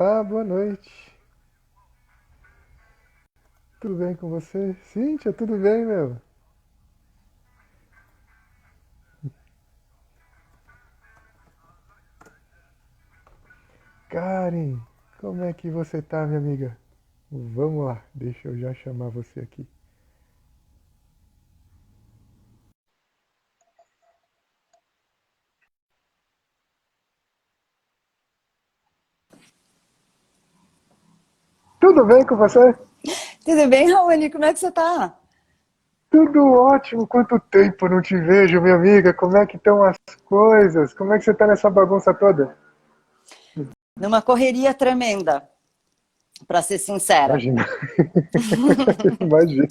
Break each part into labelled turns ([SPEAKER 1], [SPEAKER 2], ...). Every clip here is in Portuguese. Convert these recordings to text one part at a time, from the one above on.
[SPEAKER 1] Olá, boa noite. Tudo bem com você? Cíntia, tudo bem, meu? Karen, como é que você tá, minha amiga? Vamos lá, deixa eu já chamar você aqui. Tudo bem com você?
[SPEAKER 2] Tudo bem, Raoni? Como é que você tá?
[SPEAKER 1] Tudo ótimo. Quanto tempo não te vejo, minha amiga? Como é que estão as coisas? Como é que você tá nessa bagunça toda?
[SPEAKER 2] Numa correria tremenda, para ser sincera.
[SPEAKER 1] Imagina, imagina.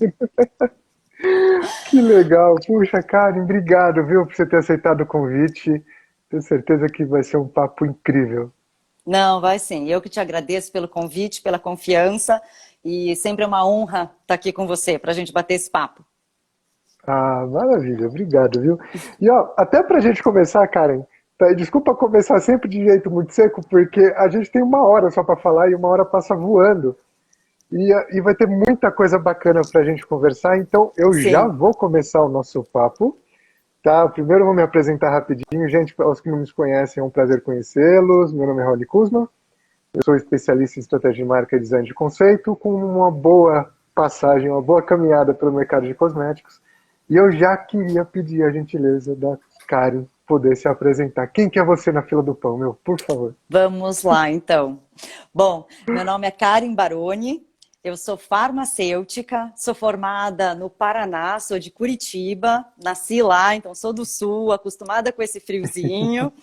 [SPEAKER 1] Que legal. Puxa, Karen, obrigado, viu, por você ter aceitado o convite. Tenho certeza que vai ser um papo incrível.
[SPEAKER 2] Não, vai sim. Eu que te agradeço pelo convite, pela confiança e sempre é uma honra estar aqui com você para a gente bater esse papo.
[SPEAKER 1] Ah, maravilha, obrigado, viu? E ó, até pra gente começar, Karen, tá, e desculpa começar sempre de jeito muito seco, porque a gente tem uma hora só pra falar e uma hora passa voando. E vai ter muita coisa bacana pra gente conversar, então eu já
[SPEAKER 2] Sim.
[SPEAKER 1] vou começar o nosso papo, tá? Primeiro eu vou me apresentar rapidinho, gente, para os que não me conhecem, é um prazer conhecê-los. Meu nome é Raoni Kuzma, eu sou especialista em estratégia de marca e design de conceito, com uma boa passagem, uma boa caminhada pelo mercado de cosméticos. E eu já queria pedir a gentileza da Karen poder se apresentar. Quem que é você na fila do pão, meu? Por favor.
[SPEAKER 2] Vamos lá, então. Bom, meu nome é Karen Baroni, eu sou farmacêutica, sou formada no Paraná, sou de Curitiba, nasci lá, então sou do Sul, acostumada com esse friozinho.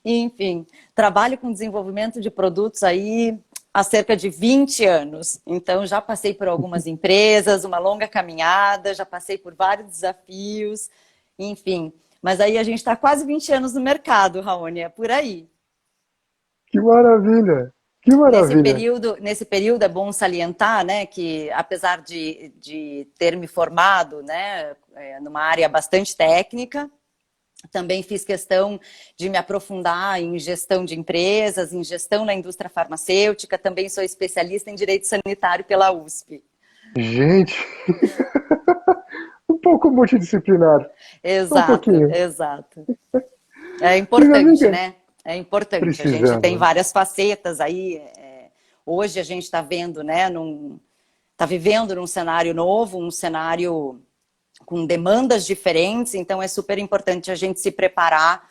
[SPEAKER 2] Enfim, trabalho com desenvolvimento de produtos aí há cerca de 20 anos. Então já passei por algumas empresas, uma longa caminhada, já passei por vários desafios, enfim. Mas aí a gente está quase 20 anos no mercado, Raoni, é por aí.
[SPEAKER 1] Que maravilha! Que maravilha!
[SPEAKER 2] Nesse período é bom salientar, né, que apesar de ter me formado, né, numa área bastante técnica, também fiz questão de me aprofundar em gestão de empresas, em gestão na indústria farmacêutica, também sou especialista em direito sanitário pela USP.
[SPEAKER 1] Gente, um pouco multidisciplinar. Só um
[SPEAKER 2] Exato,
[SPEAKER 1] pouquinho.
[SPEAKER 2] exato. É
[SPEAKER 1] E minha
[SPEAKER 2] importante,
[SPEAKER 1] amiga,
[SPEAKER 2] né? É importante. A gente tem
[SPEAKER 1] precisamos.
[SPEAKER 2] várias facetas aí. Hoje a gente está vendo, né, está vivendo num cenário novo, um cenário com demandas diferentes, então é super importante a gente se preparar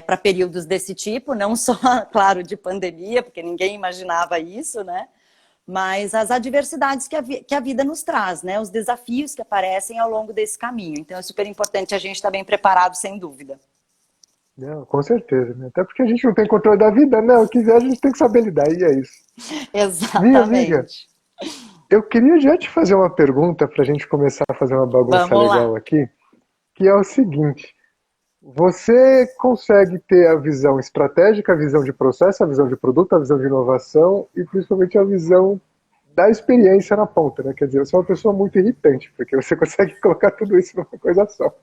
[SPEAKER 2] para períodos desse tipo, não só, claro, de pandemia, porque ninguém imaginava isso, né? Mas as adversidades que a vida nos traz, né? Os desafios que aparecem ao longo desse caminho. Então é super importante a gente estar bem preparado, sem dúvida.
[SPEAKER 1] Não, com certeza, né? Até porque a gente não tem controle da vida, né? O que vier a gente tem que saber lidar, e é isso. Minha amiga,
[SPEAKER 2] Exatamente.
[SPEAKER 1] eu queria já te fazer uma pergunta para a gente começar a fazer uma bagunça
[SPEAKER 2] Vamos
[SPEAKER 1] legal
[SPEAKER 2] lá.
[SPEAKER 1] aqui, que é o seguinte: você consegue ter a visão estratégica, a visão de processo, a visão de produto, a visão de inovação e principalmente a visão da experiência na ponta, né? Quer dizer, você é uma pessoa muito irritante, porque você consegue colocar tudo isso numa coisa só.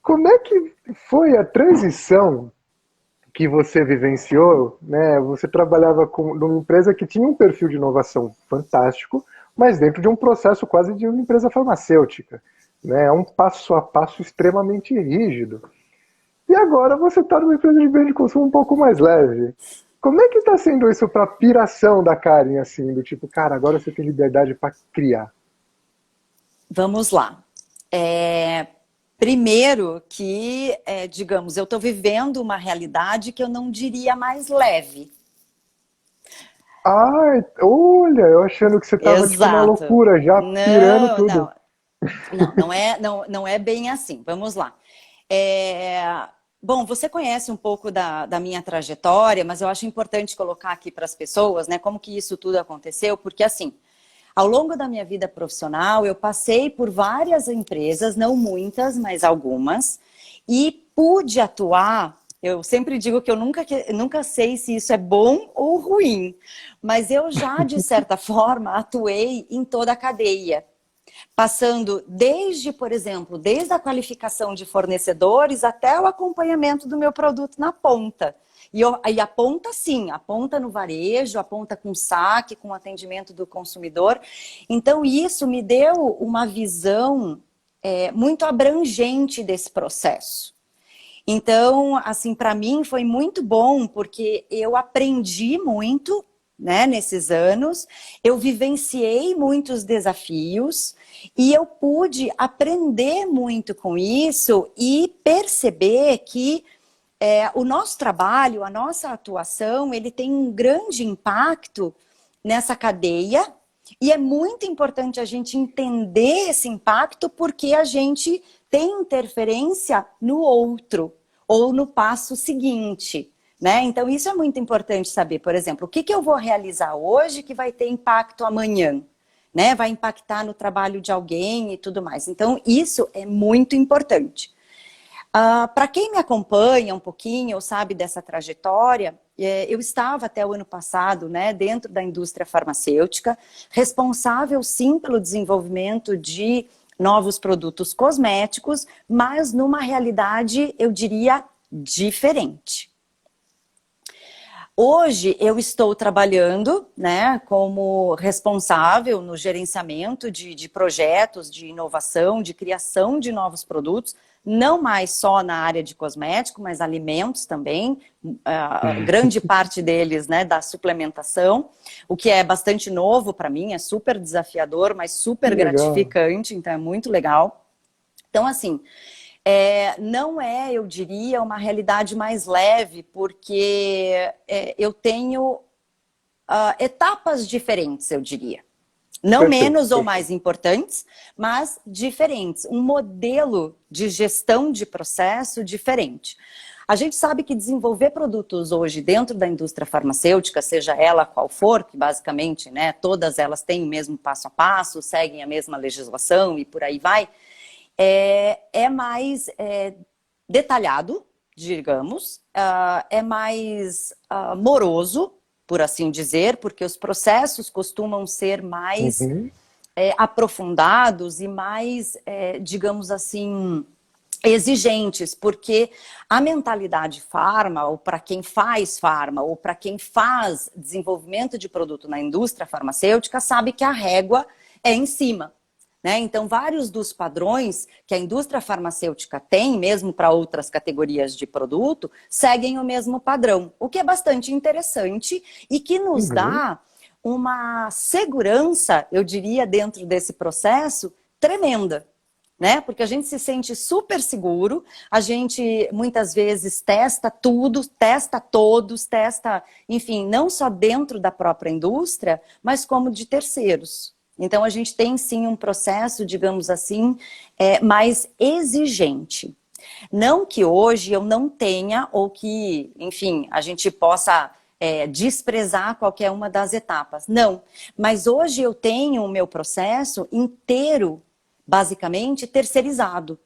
[SPEAKER 1] Como é que foi a transição que você vivenciou, né? Você trabalhava numa empresa que tinha um perfil de inovação fantástico, mas dentro de um processo quase de uma empresa farmacêutica, né? É um passo a passo extremamente rígido. E agora você está numa empresa de bem de consumo um pouco mais leve. Como é que está sendo isso para a piração da Karen, assim, do tipo, cara, agora você tem liberdade para criar?
[SPEAKER 2] Vamos lá. É, Primeiro que, digamos, eu estou vivendo uma realidade que eu não diria mais leve.
[SPEAKER 1] Ai, olha, eu achando que você estava tipo na
[SPEAKER 2] Exato.
[SPEAKER 1] loucura, já pirando
[SPEAKER 2] Não,
[SPEAKER 1] tudo.
[SPEAKER 2] não, não é bem assim. Vamos lá. É, Bom, você conhece um pouco da minha trajetória, mas eu acho importante colocar aqui para as pessoas, né, como que isso tudo aconteceu, porque assim, ao longo da minha vida profissional, eu passei por várias empresas, não muitas, mas algumas, e pude atuar. Eu sempre digo que eu nunca sei se isso é bom ou ruim, mas eu já, de certa forma, atuei em toda a cadeia, passando desde, por exemplo, desde a qualificação de fornecedores até o acompanhamento do meu produto na ponta. E aponta sim, aponta no varejo, aponta com saque, com atendimento do consumidor. Então, isso me deu uma visão muito abrangente desse processo. Então, assim, para mim foi muito bom, porque eu aprendi muito, né, nesses anos, eu vivenciei muitos desafios e eu pude aprender muito com isso e perceber que o nosso trabalho, a nossa atuação, ele tem um grande impacto nessa cadeia e é muito importante a gente entender esse impacto porque a gente tem interferência no outro ou no passo seguinte, né? Então isso é muito importante saber, por exemplo, o que eu vou realizar hoje que vai ter impacto amanhã, né? Vai impactar no trabalho de alguém e tudo mais. Então isso é muito importante. Para quem me acompanha um pouquinho, ou sabe dessa trajetória, eu estava até o ano passado, né, dentro da indústria farmacêutica, responsável sim pelo desenvolvimento de novos produtos cosméticos, mas numa realidade, eu diria, diferente. Hoje eu estou trabalhando, né, como responsável no gerenciamento de projetos de inovação, de criação de novos produtos, não mais só na área de cosmético, mas alimentos também, grande parte deles, né, da suplementação, o que é bastante novo para mim, é super desafiador, mas super gratificante, então é muito legal. Então, assim, não é, eu diria, uma realidade mais leve, porque eu tenho etapas diferentes, eu diria. Não menos ou mais importantes, mas diferentes. Um modelo de gestão de processo diferente. A gente sabe que desenvolver produtos hoje dentro da indústria farmacêutica, seja ela qual for, que basicamente, né, todas elas têm o mesmo passo a passo, seguem a mesma legislação e por aí vai, é mais detalhado, digamos, é mais moroso, por assim dizer, porque os processos costumam ser mais aprofundados e mais, digamos assim, exigentes, porque a mentalidade farma, ou para quem faz farma, ou para quem faz desenvolvimento de produto na indústria farmacêutica, sabe que a régua é em cima. Né? Então, vários dos padrões que a indústria farmacêutica tem, mesmo para outras categorias de produto, seguem o mesmo padrão, o que é bastante interessante e que nos dá uma segurança, eu diria, dentro desse processo, tremenda. Né? Porque a gente se sente super seguro, a gente muitas vezes testa tudo, testa todos, testa, enfim, não só dentro da própria indústria, mas como de terceiros. Então, a gente tem, sim, um processo, digamos assim, mais exigente. Não que hoje eu não tenha, ou que, enfim, a gente possa desprezar qualquer uma das etapas. Não, mas hoje eu tenho o meu processo inteiro, basicamente, terceirizado.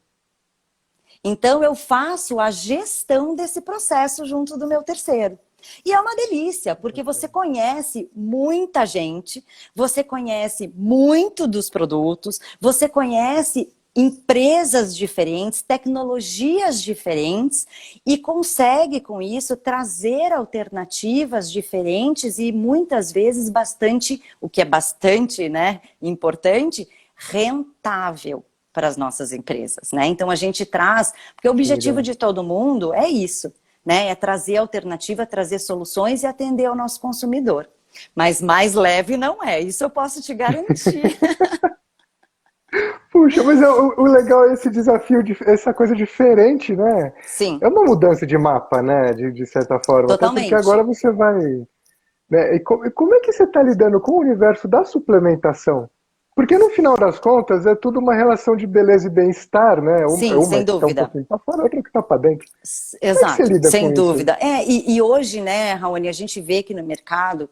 [SPEAKER 2] Então, eu faço a gestão desse processo junto do meu terceiro. E é uma delícia, porque você conhece muita gente, você conhece muito dos produtos, você conhece empresas diferentes, tecnologias diferentes e consegue com isso trazer alternativas diferentes e muitas vezes bastante, o que é bastante, né, importante, rentável para as nossas empresas, né? Então a gente traz, porque o objetivo de todo mundo é isso, né? É trazer alternativa, trazer soluções e atender ao nosso consumidor. Mas mais leve não é, isso eu posso te garantir.
[SPEAKER 1] Puxa, mas o legal é esse desafio, essa coisa diferente, né?
[SPEAKER 2] Sim.
[SPEAKER 1] É uma mudança de mapa, né? De certa forma.
[SPEAKER 2] Totalmente.
[SPEAKER 1] Até porque agora você vai. Né? E como é que você está lidando com o universo da suplementação? Porque no final das contas é tudo uma relação de beleza e bem-estar, né?
[SPEAKER 2] Sim, sem
[SPEAKER 1] que está um
[SPEAKER 2] dúvida.
[SPEAKER 1] pouquinho para fora, outra que está para dentro. Como é que você
[SPEAKER 2] Exato,
[SPEAKER 1] lida
[SPEAKER 2] sem
[SPEAKER 1] com
[SPEAKER 2] dúvida.
[SPEAKER 1] isso?
[SPEAKER 2] E hoje, né, Raoni, a gente vê que no mercado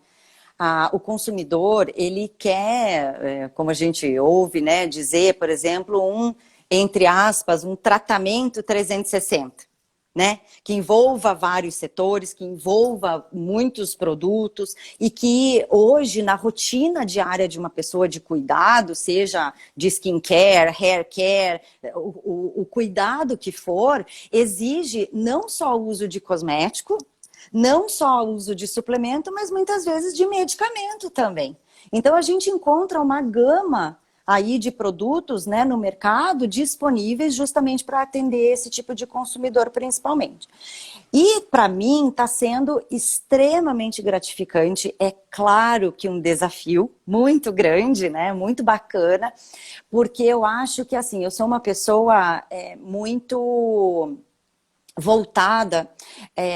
[SPEAKER 2] o consumidor, ele quer, como a gente ouve, né, dizer, por exemplo, entre aspas, um tratamento 360. Né? Que envolva vários setores, que envolva muitos produtos e que hoje na rotina diária de uma pessoa de cuidado, seja de skincare, hair care, o cuidado que for, exige não só o uso de cosmético, Não só o uso de suplemento, mas muitas vezes de medicamento também. Então, a gente encontra uma gama aí de produtos, né, no mercado disponíveis justamente para atender esse tipo de consumidor principalmente. E para mim está sendo extremamente gratificante. É claro que um desafio muito grande, né, muito bacana, porque eu acho que assim, eu sou uma pessoa muito voltada,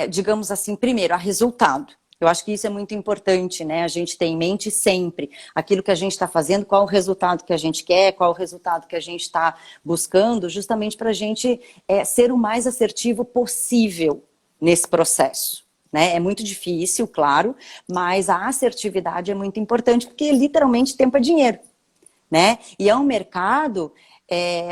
[SPEAKER 2] digamos assim, primeiro, a resultado. Eu acho que isso é muito importante, né? A gente tem em mente sempre aquilo que a gente está fazendo, qual o resultado que a gente quer, qual o resultado que a gente está buscando, justamente para a gente ser o mais assertivo possível nesse processo. Né? É muito difícil, claro, mas a assertividade é muito importante, porque literalmente tempo é dinheiro. Né? E é um mercado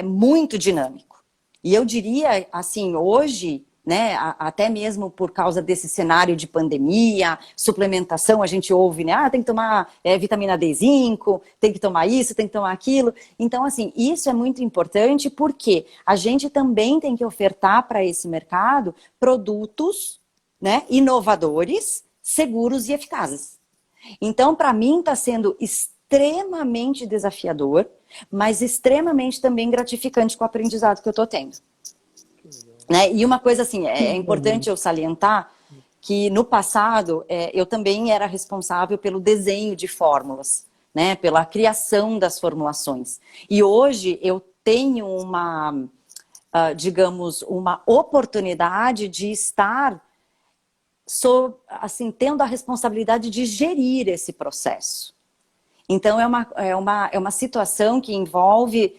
[SPEAKER 2] muito dinâmico. E eu diria, assim, hoje, né, até mesmo por causa desse cenário de pandemia, suplementação, a gente ouve, né, tem que tomar vitamina D, zinco, tem que tomar isso, tem que tomar aquilo. Então, assim, isso é muito importante porque a gente também tem que ofertar para esse mercado produtos, né, inovadores, seguros e eficazes. Então, para mim, está sendo extremamente desafiador, mas extremamente também gratificante com o aprendizado que eu estou tendo. Né? E uma coisa assim, é importante eu salientar que no passado eu também era responsável pelo desenho de fórmulas, né? Pela criação das formulações. E hoje eu tenho uma, digamos, uma oportunidade de estar assim, tendo a responsabilidade de gerir esse processo. Então, é uma situação que envolve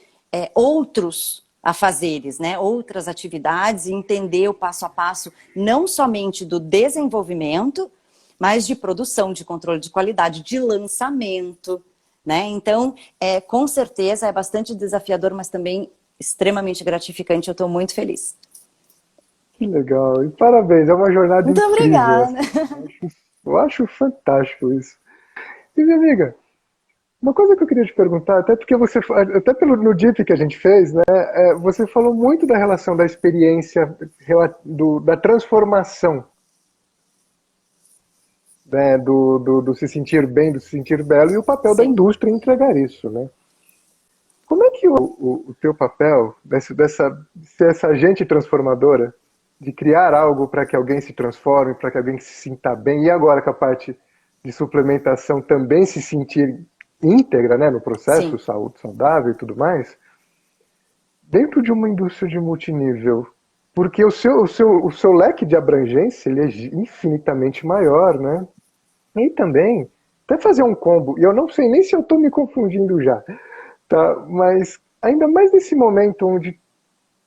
[SPEAKER 2] outros afazeres, né? Outras atividades, e entender o passo a passo, não somente do desenvolvimento, mas de produção, de controle de qualidade, de lançamento. Né? Então, com certeza, é bastante desafiador, mas também extremamente gratificante. Eu estou muito feliz.
[SPEAKER 1] Que legal. E parabéns, é uma jornada
[SPEAKER 2] Muito
[SPEAKER 1] incrível essa.
[SPEAKER 2] obrigada.
[SPEAKER 1] Eu acho fantástico isso. E minha amiga, uma coisa que eu queria te perguntar, até porque você, até no DIP que a gente fez, né, você falou muito da relação da experiência, da transformação, né, do se sentir bem, do se sentir belo, e o papel da
[SPEAKER 2] Sim.
[SPEAKER 1] indústria em entregar isso, né? Como é que o teu papel, de ser essa agente transformadora, de criar algo para que alguém se transforme, para que alguém se sinta bem, e agora com a parte de suplementação também se sentir íntegra, né, no processo,
[SPEAKER 2] Sim.
[SPEAKER 1] saúde saudável e tudo mais, dentro de uma indústria de multinível, porque o seu leque de abrangência ele é infinitamente maior, né? E também, até fazer um combo, e eu não sei nem se eu estou me confundindo já, tá? Mas ainda mais nesse momento onde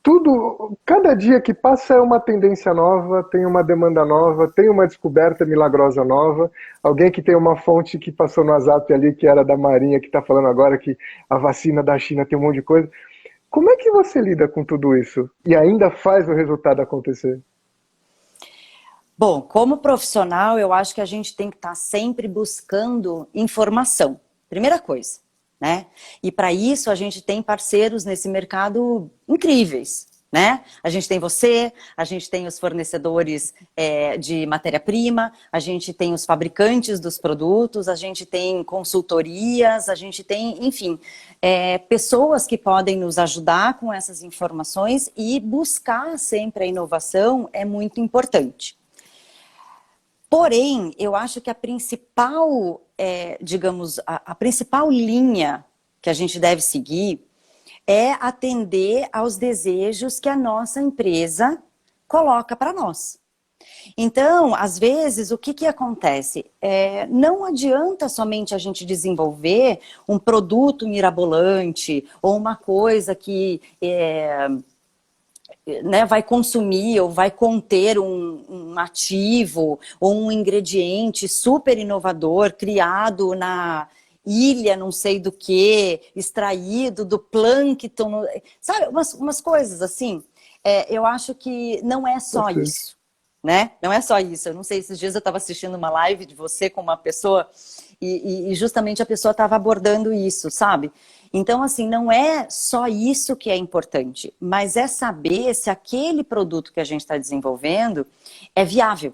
[SPEAKER 1] tudo, cada dia que passa é uma tendência nova, tem uma demanda nova, tem uma descoberta milagrosa nova, alguém que tem uma fonte que passou no WhatsApp ali, que era da Marinha, que está falando agora que a vacina da China tem um monte de coisa. Como é que você lida com tudo isso e ainda faz o resultado acontecer?
[SPEAKER 2] Bom, como profissional, eu acho que a gente tem que estar sempre buscando informação. Primeira coisa, né? E para isso a gente tem parceiros nesse mercado incríveis, né? A gente tem você, a gente tem os fornecedores de matéria-prima, a gente tem os fabricantes dos produtos, a gente tem consultorias, a gente tem, enfim, pessoas que podem nos ajudar com essas informações, e buscar sempre a inovação é muito importante. Porém, eu acho que a principal, digamos, a principal linha que a gente deve seguir é atender aos desejos que a nossa empresa coloca para nós. Então, às vezes, o que acontece? Não adianta somente a gente desenvolver um produto mirabolante ou uma coisa que né, vai consumir ou vai conter um ativo ou um ingrediente super inovador criado na ilha não sei do que, extraído do plâncton, sabe, umas coisas assim. Eu acho que não é só
[SPEAKER 1] Perfeito.
[SPEAKER 2] isso, né? Não é só isso. Eu não sei, esses dias eu estava assistindo uma live de você com uma pessoa e justamente a pessoa estava abordando isso, sabe? Então, assim, não é só isso que é importante, mas é saber se aquele produto que a gente está desenvolvendo é viável,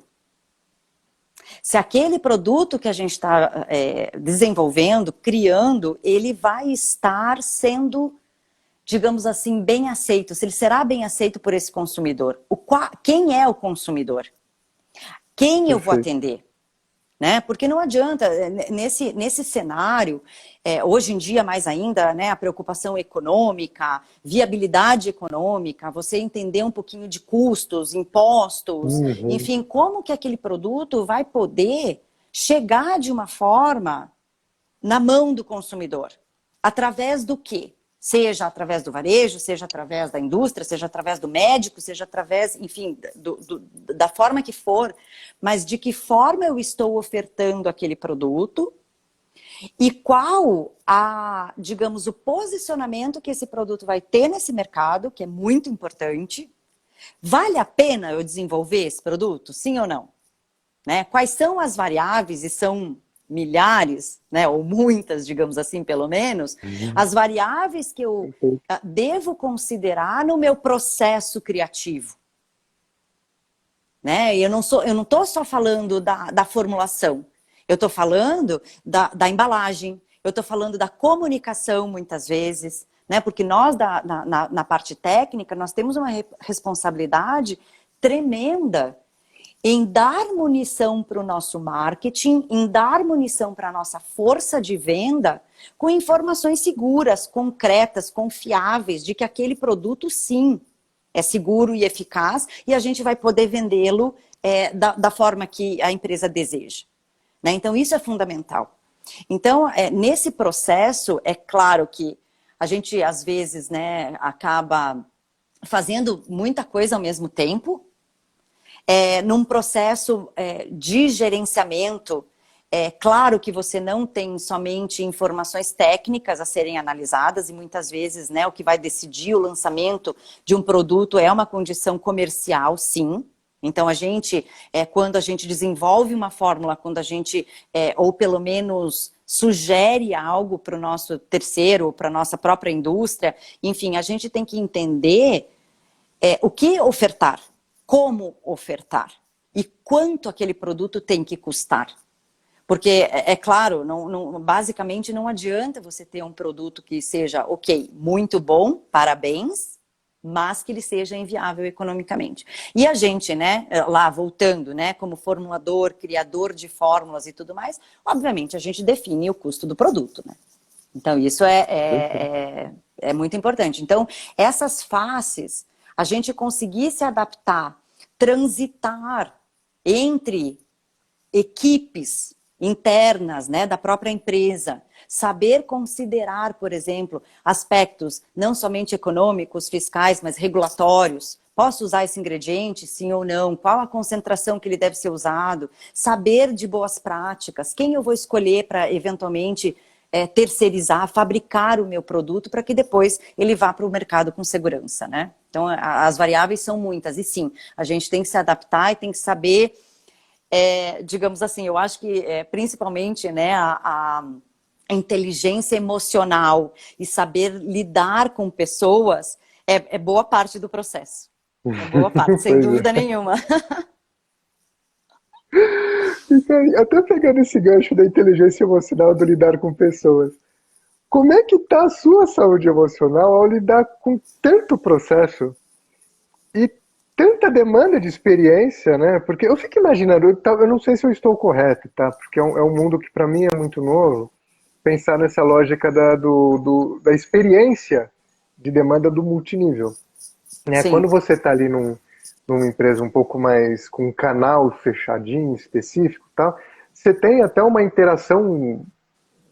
[SPEAKER 2] Se aquele produto que a gente está desenvolvendo, criando, ele vai estar sendo, digamos assim, bem aceito, se ele será bem aceito por esse consumidor. Quem é o consumidor? Quem eu vou
[SPEAKER 1] Perfeito.
[SPEAKER 2] atender? Né? Porque não adianta, nesse cenário, hoje em dia mais ainda, né, a preocupação econômica, viabilidade econômica, você entender um pouquinho de custos, impostos,
[SPEAKER 1] Uhum.
[SPEAKER 2] enfim, como que aquele produto vai poder chegar de uma forma na mão do consumidor. Através do quê? Seja através do varejo, seja através da indústria, seja através do médico, seja através, enfim, da forma que for, mas de que forma eu estou ofertando aquele produto e qual digamos, o posicionamento que esse produto vai ter nesse mercado, que é muito importante. Vale a pena eu desenvolver esse produto? Sim ou não? Né? Quais são as variáveis, e são milhares, né, ou muitas, digamos assim, pelo menos,
[SPEAKER 1] Uhum.
[SPEAKER 2] as variáveis que eu
[SPEAKER 1] Perfeito.
[SPEAKER 2] devo considerar no meu processo criativo. Né? E eu não estou só falando da formulação, eu estou falando da embalagem, eu estou falando da comunicação, muitas vezes, né? Porque nós, na parte técnica, nós temos uma responsabilidade tremenda em dar munição para o nosso marketing, em dar munição para a nossa força de venda, com informações seguras, concretas, confiáveis, de que aquele produto, sim, é seguro e eficaz, e a gente vai poder vendê-lo da forma que a empresa deseja. Né? Então, isso é fundamental. Então, nesse processo, é claro que a gente, às vezes, né, acaba fazendo muita coisa ao mesmo tempo, num processo de gerenciamento. É claro que você não tem somente informações técnicas a serem analisadas, e muitas vezes, né, o que vai decidir o lançamento de um produto é uma condição comercial, sim. Então, quando a gente desenvolve uma fórmula, quando a gente, ou pelo menos sugere algo para o nosso terceiro, para a nossa própria indústria, enfim, a gente tem que entender o que ofertar, como ofertar e quanto aquele produto tem que custar. Porque, claro, basicamente não adianta você ter um produto que seja, ok, muito bom, parabéns, mas que ele seja inviável economicamente. E a gente, né, lá voltando, né, como formulador, criador de fórmulas e tudo mais, obviamente a gente define o custo do produto, né? Então isso
[SPEAKER 1] Perfeito.
[SPEAKER 2] é muito importante. Então essas faces, a gente conseguir se adaptar, transitar entre equipes internas, né, da própria empresa, saber considerar, por exemplo, aspectos não somente econômicos, fiscais, mas regulatórios. Posso usar esse ingrediente, sim ou não? Qual a concentração que ele deve ser usado? Saber de boas práticas. Quem eu vou escolher para, eventualmente, terceirizar, fabricar o meu produto para que depois ele vá para o mercado com segurança, né? Então, as variáveis são muitas. E sim, a gente tem que se adaptar e tem que saber, digamos assim, eu acho que principalmente, né, a inteligência emocional e saber lidar com pessoas é boa parte do processo. É boa parte, sem
[SPEAKER 1] Pois
[SPEAKER 2] dúvida
[SPEAKER 1] é.
[SPEAKER 2] nenhuma.
[SPEAKER 1] Então, até pegando esse gancho da inteligência emocional do lidar com pessoas, como é que está a sua saúde emocional ao lidar com tanto processo e tanta demanda de experiência, né? Porque eu fico imaginando, eu não sei se eu estou correto, tá? Porque é um mundo que para mim é muito novo, pensar nessa lógica da experiência de demanda do multinível. Né? Quando
[SPEAKER 2] Sim,
[SPEAKER 1] você está ali numa empresa um pouco mais com um canal fechadinho, específico e tal, você tem até uma interação,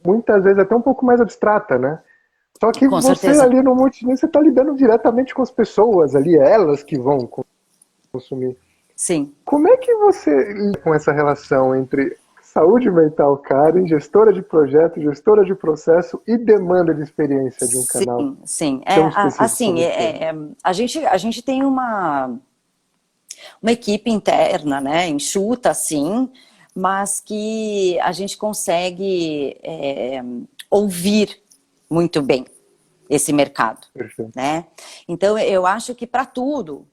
[SPEAKER 1] muitas vezes até um pouco mais abstrata, né? Só que
[SPEAKER 2] com
[SPEAKER 1] você
[SPEAKER 2] certeza.
[SPEAKER 1] ali no multinível, você está lidando diretamente com as pessoas ali, é elas que vão consumir.
[SPEAKER 2] Sim.
[SPEAKER 1] Como é que você lida com essa relação entre saúde mental, Karen, gestora de projeto, gestora de processo e demanda de experiência de um canal
[SPEAKER 2] Sim, sim.
[SPEAKER 1] tão específico
[SPEAKER 2] Assim,
[SPEAKER 1] como o seu?
[SPEAKER 2] a gente tem uma equipe interna, né, enxuta, assim, mas que a gente consegue ouvir muito bem esse mercado,
[SPEAKER 1] Perfeito.
[SPEAKER 2] né? Então, eu acho que para tudo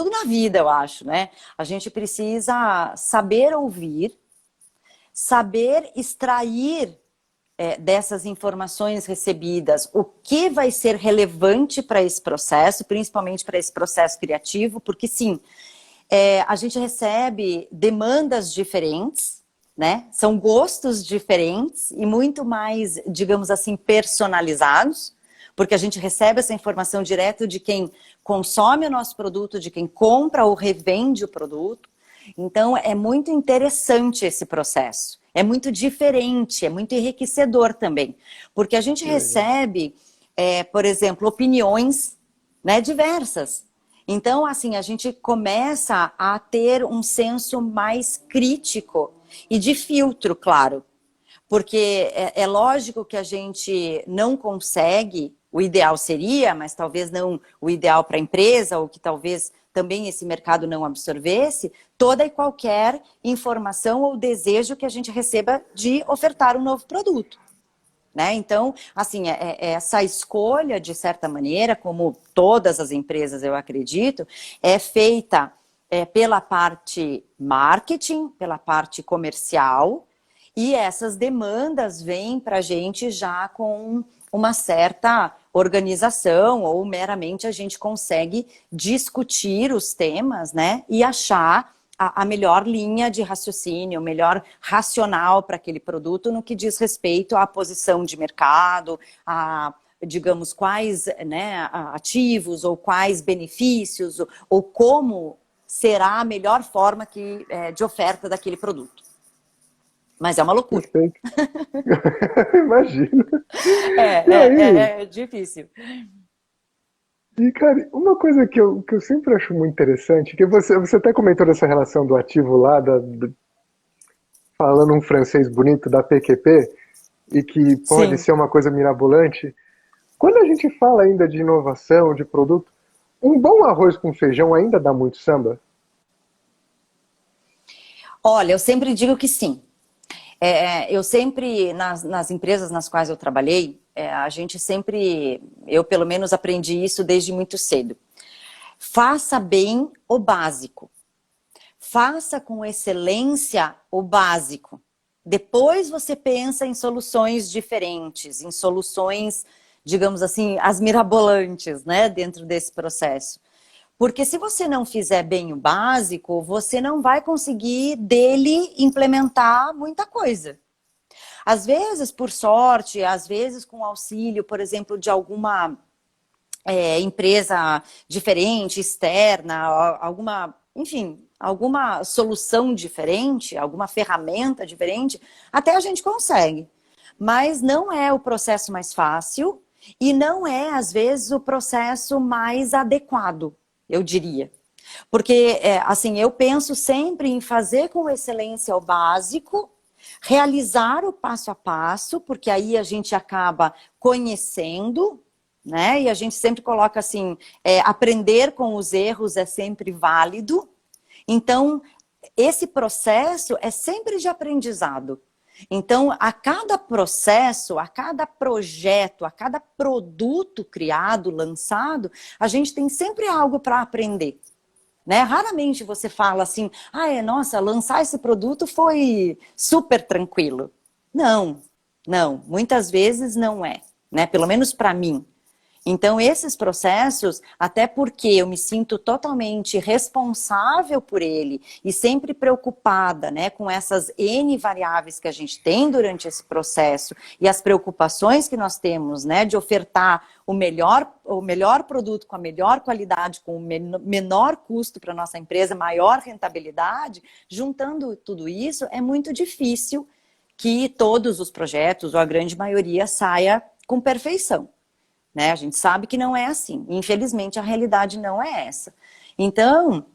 [SPEAKER 2] na vida, eu acho, né? A gente precisa saber ouvir, saber extrair dessas informações recebidas o que vai ser relevante para esse processo, principalmente para esse processo criativo, porque sim, a gente recebe demandas diferentes, né? São gostos diferentes e muito mais, digamos assim, personalizados, porque a gente recebe essa informação direto de quem consome o nosso produto, de quem compra ou revende o produto. Então, é muito interessante esse processo. É muito diferente, é muito enriquecedor também. Porque a gente recebe, por exemplo, opiniões, né, diversas. Então, assim, a gente começa a ter um senso mais crítico e de filtro, claro. Porque é lógico que a gente não consegue, o ideal seria, mas talvez não o ideal para a empresa, ou que talvez também esse mercado não absorvesse, toda e qualquer informação ou desejo que a gente receba de ofertar um novo produto. Né? Então, assim, essa escolha, de certa maneira, como todas as empresas, eu acredito, é feita pela parte marketing, pela parte comercial, e essas demandas vêm para a gente já com uma certa organização, ou meramente a gente consegue discutir os temas, né, e achar a melhor linha de raciocínio, o melhor racional para aquele produto no que diz respeito à posição de mercado, a, digamos, quais, né, ativos ou quais benefícios, ou como será a melhor forma de oferta daquele produto. Mas é uma loucura.
[SPEAKER 1] Perfeito. Imagino. E aí,
[SPEAKER 2] É difícil.
[SPEAKER 1] e, cara, uma coisa que eu sempre acho muito interessante, que você até comentou dessa relação do ativo lá, falando um francês bonito da PQP, e que pode
[SPEAKER 2] Sim.
[SPEAKER 1] ser uma coisa mirabolante. Quando a gente fala ainda de inovação, de produto, um bom arroz com feijão ainda dá muito samba?
[SPEAKER 2] Olha, eu sempre digo que sim. Eu sempre, nas empresas nas quais eu trabalhei, a gente sempre, eu pelo menos aprendi isso desde muito cedo. Faça bem o básico. Faça com excelência o básico. Depois você pensa em soluções diferentes, em soluções, digamos assim, as mirabolantes, né, dentro desse processo. Porque se você não fizer bem o básico, você não vai conseguir dele implementar muita coisa. Às vezes, por sorte, às vezes com auxílio, por exemplo, de alguma empresa diferente, externa, alguma, enfim, alguma solução diferente, alguma ferramenta diferente, até a gente consegue. Mas não é o processo mais fácil e não é, às vezes, o processo mais adequado, eu diria. Porque, assim, eu penso sempre em fazer com excelência o básico, realizar o passo a passo, porque aí a gente acaba conhecendo, né? E a gente sempre coloca assim, aprender com os erros é sempre válido. Então, esse processo é sempre de aprendizado. Então, a cada processo, a cada projeto, a cada produto criado, lançado, a gente tem sempre algo para aprender. Né? Raramente você fala assim, nossa, lançar esse produto foi super tranquilo. Não, não, muitas vezes não é, né? Pelo menos para mim. Então, esses processos, até porque eu me sinto totalmente responsável por ele e sempre preocupada, né, com essas N variáveis que a gente tem durante esse processo e as preocupações que nós temos, né, de ofertar o melhor produto com a melhor qualidade, com o menor custo para a nossa empresa, maior rentabilidade, juntando tudo isso, é muito difícil que todos os projetos, ou a grande maioria, saia com perfeição. Né? A gente sabe que não é assim. Infelizmente, a realidade não é essa. Então,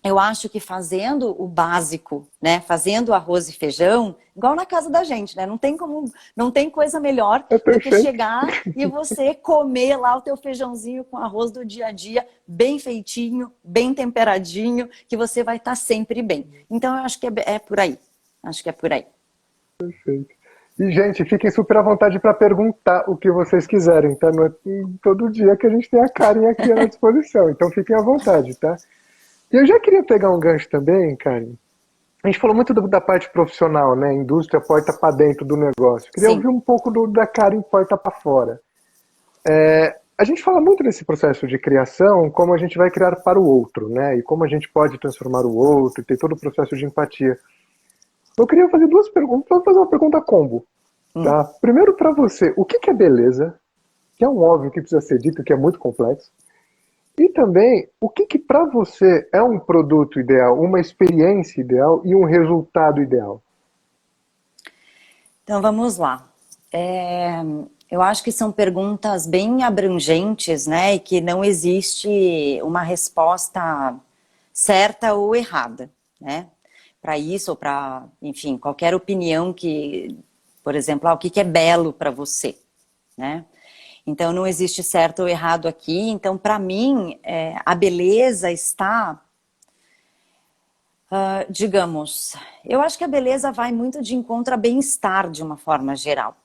[SPEAKER 2] eu acho que fazendo o básico, né? Fazendo arroz e feijão, igual na casa da gente, né? Não tem coisa melhor
[SPEAKER 1] É
[SPEAKER 2] do que
[SPEAKER 1] perfeito.
[SPEAKER 2] chegar e você comer lá o teu feijãozinho com arroz do dia a dia, bem feitinho, bem temperadinho, que você vai estar sempre bem. Então, eu acho que é por aí. Acho que é por aí.
[SPEAKER 1] Perfeito. E, gente, fiquem super à vontade para perguntar o que vocês quiserem, tá? Não é todo dia que a gente tem a Karen aqui à disposição, então fiquem à vontade, tá? E eu já queria pegar um gancho também, Karen, A gente falou muito da parte profissional, né? Indústria porta para dentro do negócio. Queria
[SPEAKER 2] Sim.
[SPEAKER 1] ouvir um pouco da Karen porta para fora. A gente fala muito nesse processo de criação, como a gente vai criar para o outro, né? E como a gente pode transformar o outro, e ter todo o processo de empatia. Eu queria fazer duas perguntas, vou fazer uma pergunta combo,
[SPEAKER 2] Hum.
[SPEAKER 1] tá? Primeiro para você, o que é beleza? Que é um óbvio que precisa ser dito, que é muito complexo. E também, o que para você é um produto ideal, uma experiência ideal e um resultado ideal?
[SPEAKER 2] Então vamos lá. É, eu acho que são perguntas bem abrangentes, né? E que não existe uma resposta certa ou errada, né? Para isso ou para, enfim, qualquer opinião que, por exemplo, o que é belo para você, né? Então não existe certo ou errado aqui. Então, para mim, a beleza está, digamos, eu acho que a beleza vai muito de encontro a bem-estar de uma forma geral.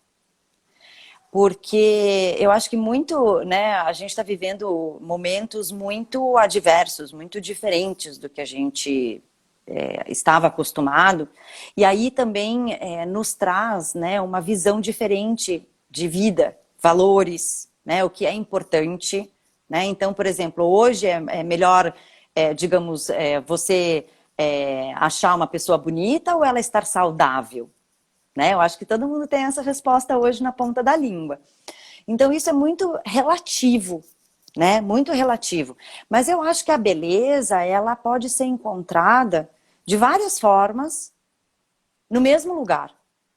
[SPEAKER 2] Porque eu acho que muito, né, a gente está vivendo momentos muito adversos, muito diferentes do que a gente estava acostumado, e aí também nos traz, né, uma visão diferente de vida, valores, né, o que é importante, né? Então, por exemplo, hoje é melhor, digamos, você achar uma pessoa bonita ou ela estar saudável? Né? Eu acho que todo mundo tem essa resposta hoje na ponta da língua. Então isso é muito relativo, né? Muito relativo. Mas eu acho que a beleza, ela pode ser encontrada de várias formas no mesmo lugar.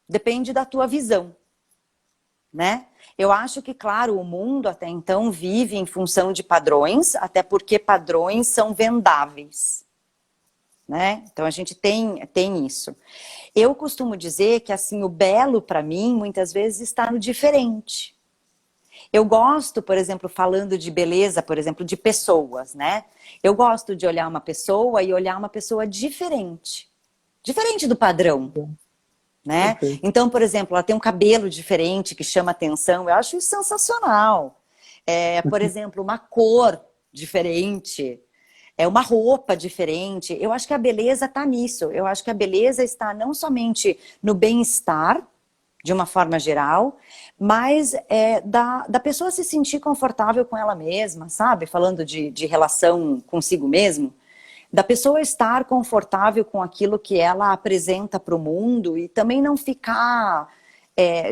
[SPEAKER 2] Depende da tua visão, né? Eu acho que, claro, o mundo até então vive em função de padrões, até porque padrões são vendáveis, né? Então a gente tem isso. Eu costumo dizer que assim o belo para mim muitas vezes está no diferente. Eu gosto, por exemplo, falando de beleza, por exemplo, de pessoas, né? Eu gosto de olhar uma pessoa e olhar uma pessoa diferente, diferente do padrão, né?
[SPEAKER 1] Perfeito.
[SPEAKER 2] Então, por exemplo, ela tem um cabelo diferente que chama atenção, eu acho isso sensacional. Por exemplo, uma cor diferente, uma roupa diferente. Eu acho que a beleza está nisso. Eu acho que a beleza está não somente no bem-estar, de uma forma geral, mas da pessoa se sentir confortável com ela mesma, sabe? Falando de relação consigo mesmo, da pessoa estar confortável com aquilo que ela apresenta para o mundo e também não ficar,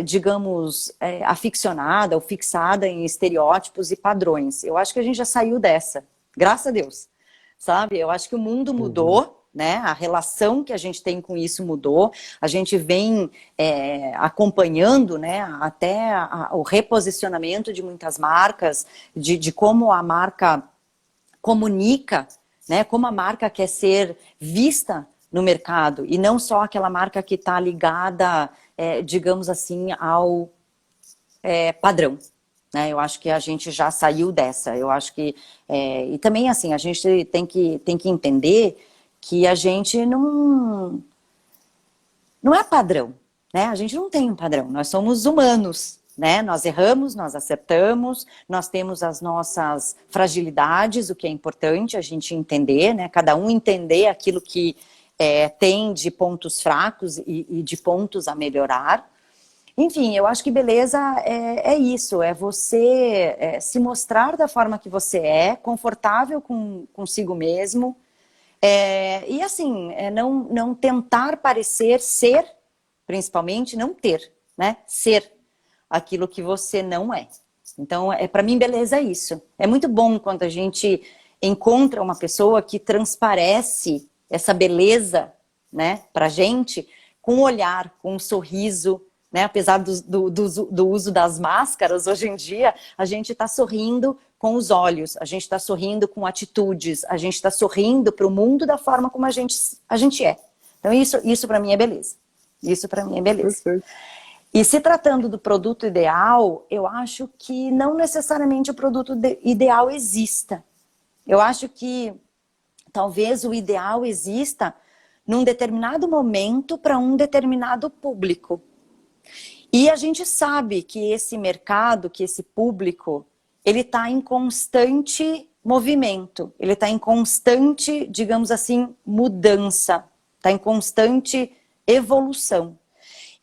[SPEAKER 2] digamos, aficionada ou fixada em estereótipos e padrões. Eu acho que a gente já saiu dessa, graças a Deus, sabe? Eu acho que o mundo
[SPEAKER 1] Uhum.
[SPEAKER 2] mudou, né? A relação que a gente tem com isso mudou. A gente vem acompanhando, né? Até o reposicionamento de muitas marcas, de como a marca comunica, né? Como a marca quer ser vista no mercado e não só aquela marca que está ligada, digamos assim, ao padrão. Né? Eu acho que a gente já saiu dessa. Eu acho que e também assim a gente tem que entender que a gente não é padrão, né? A gente não tem um padrão. Nós somos humanos, né? Nós erramos, nós acertamos, nós temos as nossas fragilidades, o que é importante a gente entender, né? Cada um entender aquilo que tem de pontos fracos e de pontos a melhorar. Enfim, eu acho que beleza é isso, é você se mostrar da forma que você é, confortável consigo mesmo, e assim, não tentar parecer ser, principalmente, não ter, né? Ser aquilo que você não é. Então, para mim, beleza é isso. É muito bom quando a gente encontra uma pessoa que transparece essa beleza, né, pra gente, com um olhar, com um sorriso, né? Apesar do uso das máscaras, hoje em dia, a gente está sorrindo com os olhos, a gente está sorrindo com atitudes, a gente está sorrindo para o mundo da forma como a gente é. Então, isso para mim é beleza. Isso para mim é beleza.
[SPEAKER 1] Perfeito.
[SPEAKER 2] E se tratando do produto ideal, eu acho que não necessariamente o produto ideal exista. Eu acho que talvez o ideal exista num determinado momento para um determinado público. E a gente sabe que esse mercado, que esse público, ele está em constante movimento, ele está em constante, digamos assim, mudança. está em constante evolução.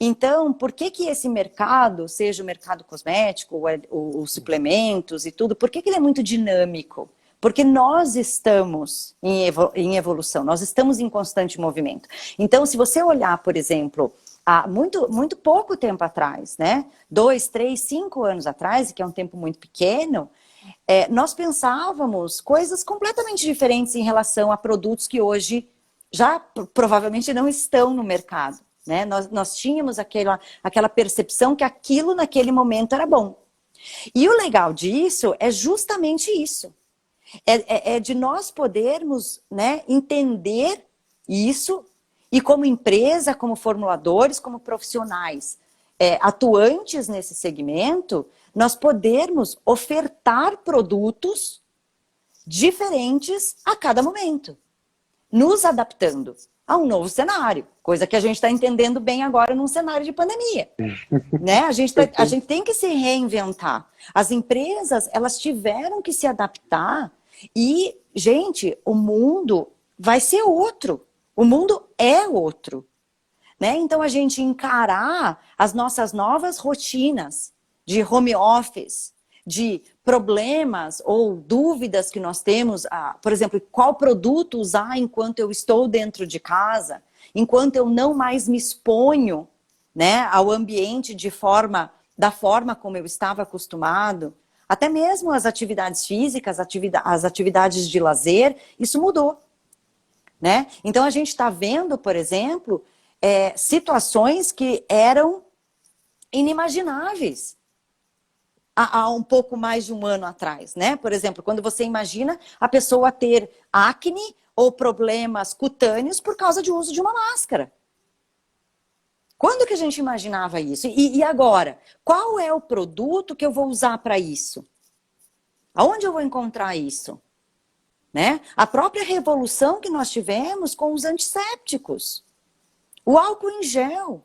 [SPEAKER 2] Então, por que que esse mercado, seja o mercado cosmético, os suplementos e tudo, por que que ele é muito dinâmico? Porque nós estamos em evolução, nós estamos em constante movimento. Então, se você olhar, por exemplo, há muito pouco tempo atrás, né? 2, 3, 5 anos atrás, que é um tempo muito pequeno, nós pensávamos coisas completamente diferentes em relação a produtos que hoje já provavelmente não estão no mercado. Né? Nós tínhamos aquela percepção que aquilo naquele momento era bom. E o legal disso é justamente isso. É de nós podermos, né, entender isso e como empresa, como formuladores, como profissionais atuantes nesse segmento, nós podermos ofertar produtos diferentes a cada momento, nos adaptando a um novo cenário, coisa que a gente está entendendo bem agora num cenário de pandemia. Né? A gente tem que se reinventar. As empresas, elas tiveram que se adaptar e, gente, o mundo vai ser outro. O mundo é outro. Né? Então, a gente encarar as nossas novas rotinas de home office, de problemas ou dúvidas que nós temos, por exemplo, qual produto usar enquanto eu estou dentro de casa, enquanto eu não mais me exponho, né, ao ambiente da forma como eu estava acostumado, até mesmo as atividades físicas, as atividades de lazer, isso mudou. Né? Então a gente está vendo, por exemplo, situações que eram inimagináveis há um pouco mais de um ano atrás, né? Por exemplo, quando você imagina a pessoa ter acne ou problemas cutâneos por causa de uso de uma máscara. Quando que a gente imaginava isso? E agora? Qual é o produto que eu vou usar para isso? Aonde eu vou encontrar isso? Né? A própria revolução que nós tivemos com os antissépticos. O álcool em gel.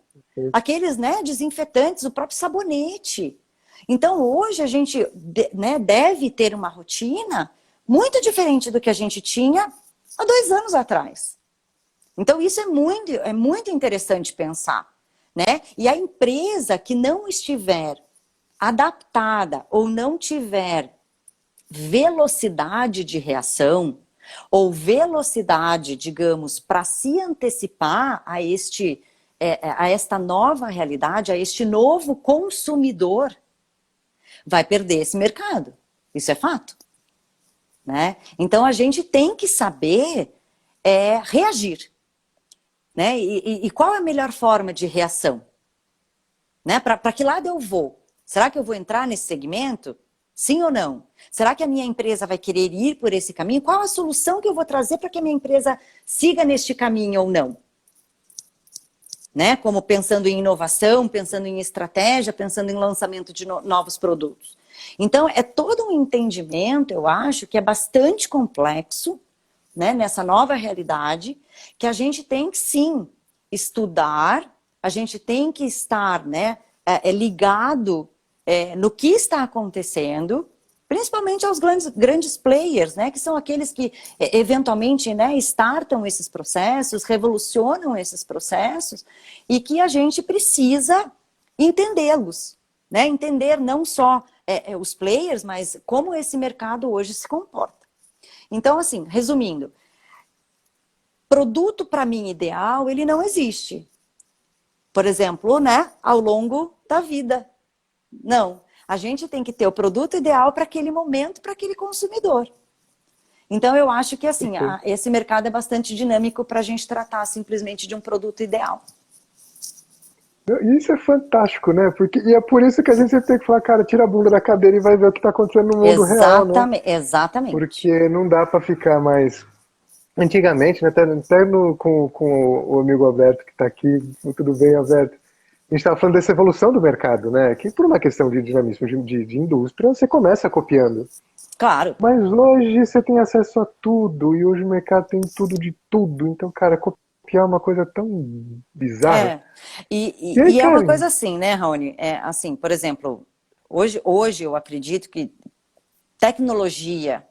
[SPEAKER 2] Aqueles, né, desinfetantes, o próprio sabonete. Então, hoje a gente deve ter uma rotina muito diferente do que a gente tinha há 2 anos atrás. Então, isso é muito interessante pensar. Né? E a empresa que não estiver adaptada ou não tiver velocidade de reação ou velocidade, digamos, para se antecipar a esta nova realidade, a este novo consumidor, vai perder esse mercado. Isso é fato. Né? Então, a gente tem que saber reagir. Né? E qual é a melhor forma de reação? Né? Para que lado eu vou? Será que eu vou entrar nesse segmento? Sim ou não? Será que a minha empresa vai querer ir por esse caminho? Qual a solução que eu vou trazer para que a minha empresa siga neste caminho ou não? Né? Como pensando em inovação, pensando em estratégia, pensando em lançamento de novos produtos. Então, é todo um entendimento, eu acho, que é bastante complexo, né, nessa nova realidade, que a gente tem que, sim, estudar, a gente tem que estar, né, ligado no que está acontecendo, principalmente aos grandes players, né, que são aqueles que eventualmente, né, startam esses processos, revolucionam esses processos, e que a gente precisa entendê-los, né, entender não só os players, mas como esse mercado hoje se comporta. Então, assim, resumindo, produto para mim ideal, ele não existe. Por exemplo, né, ao longo da vida. Não. A gente tem que ter o produto ideal para aquele momento, para aquele consumidor. Então, eu acho que assim, esse mercado é bastante dinâmico para a gente tratar simplesmente de um produto ideal.
[SPEAKER 1] Isso é fantástico, né? E é por isso que a gente sempre tem que falar, cara, tira a bunda da cadeira e vai ver o que está acontecendo no mundo real, né?
[SPEAKER 2] Exatamente.
[SPEAKER 1] Porque não dá para ficar mais... Antigamente, né, até com o amigo Alberto que está aqui, tudo bem, Alberto? A gente estava falando dessa evolução do mercado, né? Que por uma questão de dinamismo de indústria, você começa copiando.
[SPEAKER 2] Claro.
[SPEAKER 1] Mas hoje você tem acesso a tudo, e hoje o mercado tem tudo de tudo. Então, cara, copiar é uma coisa tão bizarra.
[SPEAKER 2] E
[SPEAKER 1] aí,
[SPEAKER 2] é uma
[SPEAKER 1] cara,
[SPEAKER 2] coisa assim, né, Raoni? Assim, por exemplo, hoje eu acredito que tecnologia,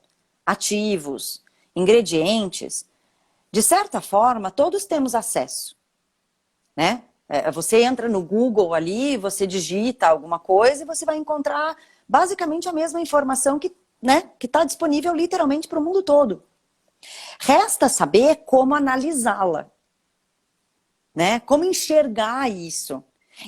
[SPEAKER 2] ativos, ingredientes, De certa forma, todos temos acesso, né? Você entra no Google ali, você digita alguma coisa e você vai encontrar basicamente a mesma informação que, né, que está disponível literalmente para o mundo todo. Resta saber como analisá-la, né? Como enxergar isso.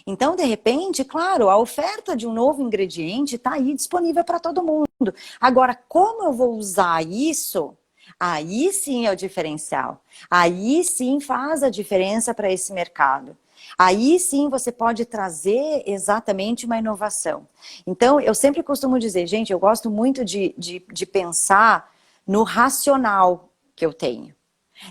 [SPEAKER 2] Então, de repente, claro, a oferta de um novo ingrediente está aí disponível para todo mundo. Agora, como eu vou usar isso? Aí sim é o diferencial. Aí sim faz a diferença para esse mercado. Aí sim você pode trazer exatamente uma inovação. Então, eu sempre costumo dizer, gente, eu gosto muito de pensar no racional que eu tenho.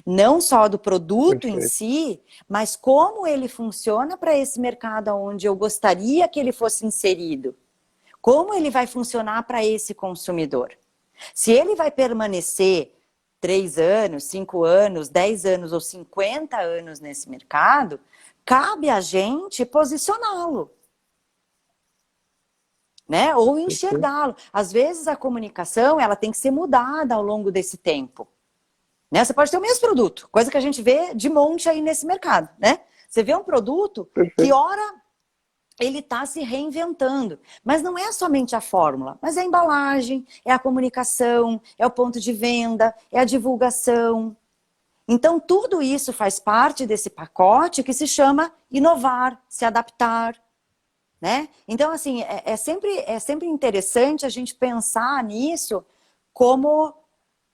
[SPEAKER 2] Não só do produto em
[SPEAKER 1] Perfeito.
[SPEAKER 2] si, mas como ele funciona para esse mercado onde eu gostaria que ele fosse inserido. Como ele vai funcionar para esse consumidor. Se ele vai permanecer 3 anos, 5 anos, 10 anos ou 50 anos nesse mercado, cabe a gente posicioná-lo, né? Ou
[SPEAKER 1] Perfeito.
[SPEAKER 2] enxergá-lo. Às vezes a comunicação ela tem que ser mudada ao longo desse tempo. Né? Você pode ter o mesmo produto, coisa que a gente vê de monte aí nesse mercado, né? Você vê um produto que
[SPEAKER 1] Perfeito.
[SPEAKER 2] ora ele está se reinventando, mas não é somente a fórmula, mas é a embalagem, é a comunicação, é o ponto de venda, é a divulgação. Então tudo isso faz parte desse pacote que se chama inovar, se adaptar, né? Então assim, é sempre interessante a gente pensar nisso como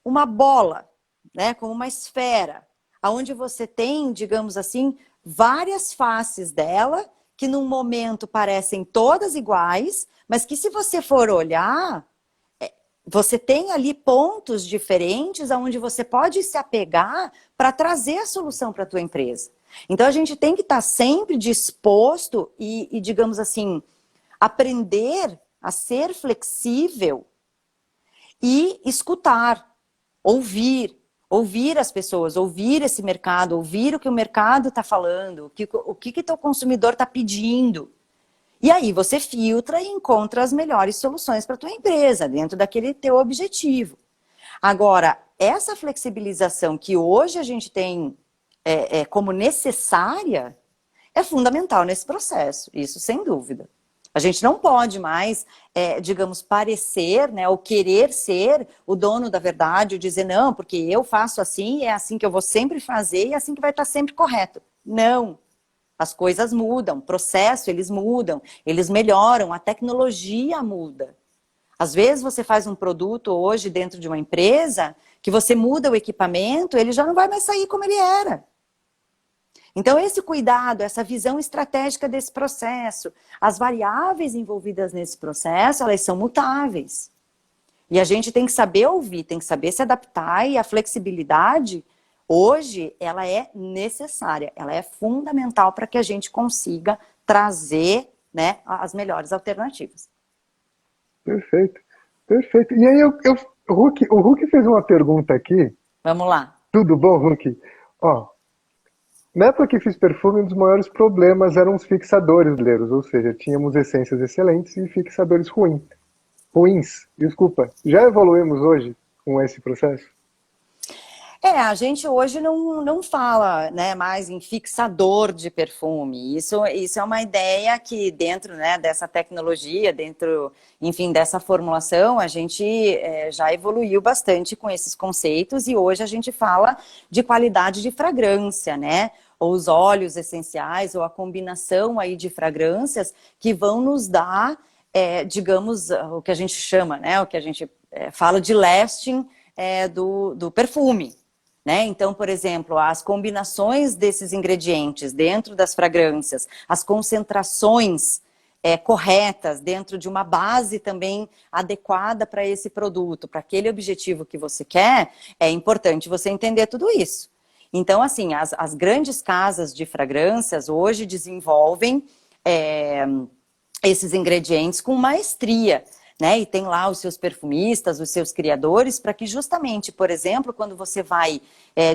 [SPEAKER 2] uma bola, né, como uma esfera, onde você tem, digamos assim, várias faces dela, que num momento parecem todas iguais, mas que se você for olhar, você tem ali pontos diferentes aonde você pode se apegar para trazer a solução para a tua empresa. Então a gente tem que estar sempre disposto e, digamos assim, aprender a ser flexível e escutar, ouvir as pessoas, ouvir esse mercado, ouvir o que o mercado está falando, o que teu consumidor está pedindo. E aí você filtra e encontra as melhores soluções para tua empresa, dentro daquele teu objetivo. Agora, essa flexibilização que hoje a gente tem como necessária, é fundamental nesse processo, isso sem dúvida. A gente não pode mais, digamos, parecer, né, ou querer ser o dono da verdade, ou dizer, não, porque eu faço assim, é assim que eu vou sempre fazer, e é assim que vai estar sempre correto. Não. As coisas mudam, o processo, eles mudam, eles melhoram, a tecnologia muda. Às vezes você faz um produto hoje dentro de uma empresa, que você muda o equipamento, ele já não vai mais sair como ele era. Então, esse cuidado, essa visão estratégica desse processo, as variáveis envolvidas nesse processo, elas são mutáveis. E a gente tem que saber ouvir, tem que saber se adaptar, e a flexibilidade, hoje, ela é necessária, ela é fundamental para que a gente consiga trazer, né, as melhores alternativas.
[SPEAKER 1] Perfeito. Perfeito. E aí, o Hulk fez uma pergunta aqui.
[SPEAKER 2] Vamos lá.
[SPEAKER 1] Tudo bom, Hulk? Ó, na época que fiz perfume, um dos maiores problemas eram os fixadores brasileiros, ou seja, tínhamos essências excelentes e fixadores ruins. Desculpa. Já evoluímos hoje com esse processo?
[SPEAKER 2] A gente hoje não fala, né, mais em fixador de perfume. Isso é uma ideia que dentro, né, dessa tecnologia, dentro, enfim, dessa formulação, a gente já evoluiu bastante com esses conceitos, e hoje a gente fala de qualidade de fragrância, né? Ou os óleos essenciais, ou a combinação aí de fragrâncias que vão nos dar, digamos, o que a gente chama, né, o que a gente fala de lasting do perfume. Né? Então, por exemplo, as combinações desses ingredientes dentro das fragrâncias, as concentrações corretas dentro de uma base também adequada para esse produto, para aquele objetivo que você quer, é importante você entender tudo isso. Então, assim, as grandes casas de fragrâncias hoje desenvolvem esses ingredientes com maestria. Né? E tem lá os seus perfumistas, os seus criadores, para que justamente, por exemplo, quando você vai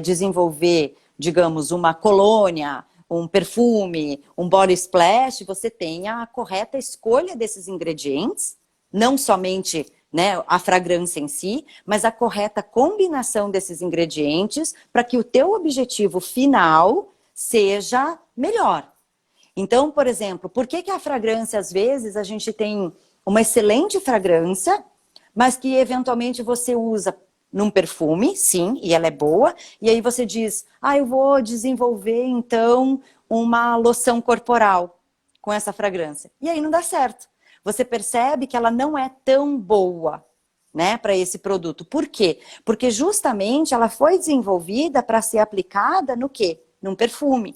[SPEAKER 2] desenvolver, digamos, uma colônia, um perfume, um body splash, você tenha a correta escolha desses ingredientes, não somente né, a fragrância em si, mas a correta combinação desses ingredientes para que o teu objetivo final seja melhor. Então, por exemplo, por que a fragrância, às vezes, a gente tem uma excelente fragrância, mas que eventualmente você usa num perfume, sim, e ela é boa, e aí você diz, eu vou desenvolver, então, uma loção corporal com essa fragrância. E aí não dá certo. Você percebe que ela não é tão boa, né, para esse produto. Por quê? Porque justamente ela foi desenvolvida para ser aplicada no quê? Num perfume.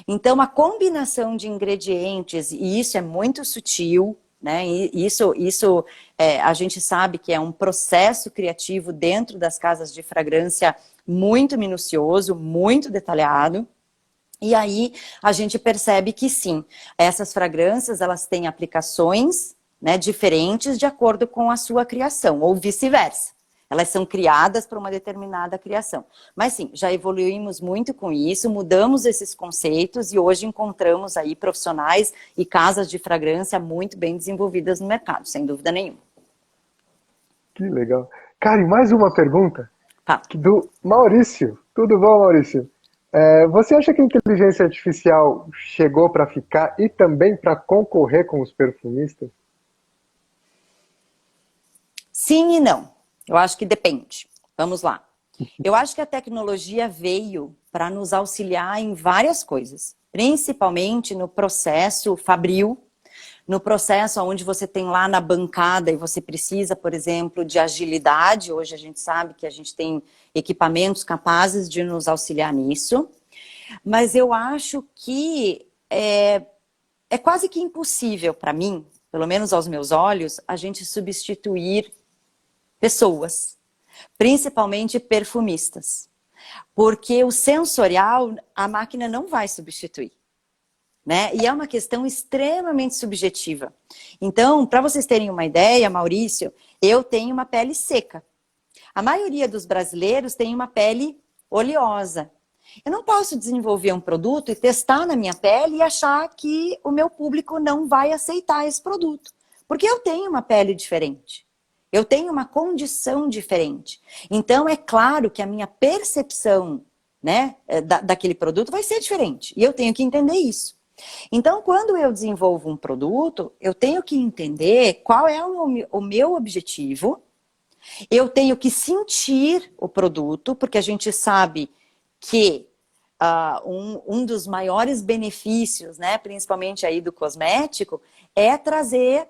[SPEAKER 2] Então, a combinação de ingredientes, e isso é muito sutil, né? E isso a gente sabe que é um processo criativo dentro das casas de fragrância muito minucioso, muito detalhado. E aí a gente percebe que sim, essas fragrâncias elas têm aplicações, né, diferentes de acordo com a sua criação, ou vice-versa. Elas são criadas para uma determinada criação. Mas sim, já evoluímos muito com isso, mudamos esses conceitos e hoje encontramos aí profissionais e casas de fragrância muito bem desenvolvidas no mercado, sem dúvida nenhuma.
[SPEAKER 1] Que legal. Karen, mais uma pergunta
[SPEAKER 2] Tá.
[SPEAKER 1] do Maurício. Tudo bom, Maurício? Você acha que a inteligência artificial chegou para ficar e também para concorrer com os perfumistas?
[SPEAKER 2] Sim e não. Eu acho que depende. Vamos lá. Eu acho que a tecnologia veio para nos auxiliar em várias coisas, principalmente no processo fabril, no processo onde você tem lá na bancada e você precisa, por exemplo, de agilidade. Hoje a gente sabe que a gente tem equipamentos capazes de nos auxiliar nisso. Mas eu acho que é quase que impossível para mim, pelo menos aos meus olhos, a gente substituir pessoas, principalmente perfumistas. Porque o sensorial, a máquina não vai substituir, né? E é uma questão extremamente subjetiva. Então, para vocês terem uma ideia, Maurício, eu tenho uma pele seca. A maioria dos brasileiros tem uma pele oleosa. Eu não posso desenvolver um produto e testar na minha pele e achar que o meu público não vai aceitar esse produto. Porque eu tenho uma pele diferente. Eu tenho uma condição diferente. Então, é claro que a minha percepção, né, daquele produto vai ser diferente. E eu tenho que entender isso. Então, quando eu desenvolvo um produto, eu tenho que entender qual é o meu objetivo. Eu tenho que sentir o produto, porque a gente sabe que um dos maiores benefícios, né, principalmente aí do cosmético, é trazer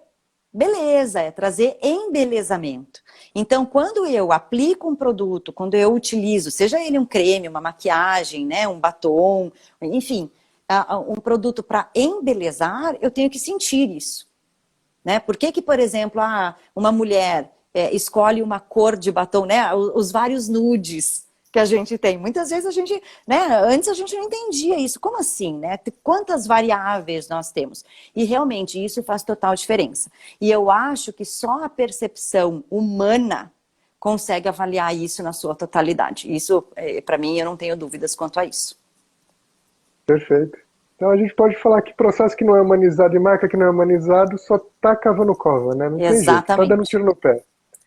[SPEAKER 2] beleza, é trazer embelezamento. Então, quando eu aplico um produto, quando eu utilizo, seja ele um creme, uma maquiagem, né, um batom, enfim, um produto para embelezar, eu tenho que sentir isso. Né? Por que, por exemplo, uma mulher escolhe uma cor de batom, né, os vários nudes que a gente tem? Muitas vezes a gente, né, antes a gente não entendia isso. Como assim, né? Quantas variáveis nós temos? E realmente isso faz total diferença. E eu acho que só a percepção humana consegue avaliar isso na sua totalidade. Isso, para mim, eu não tenho dúvidas quanto a isso.
[SPEAKER 1] Perfeito. Então a gente pode falar que processo que não é humanizado e marca que não é humanizado só tá cavando cova, né? Não tem jeito, tá dando tiro no pé.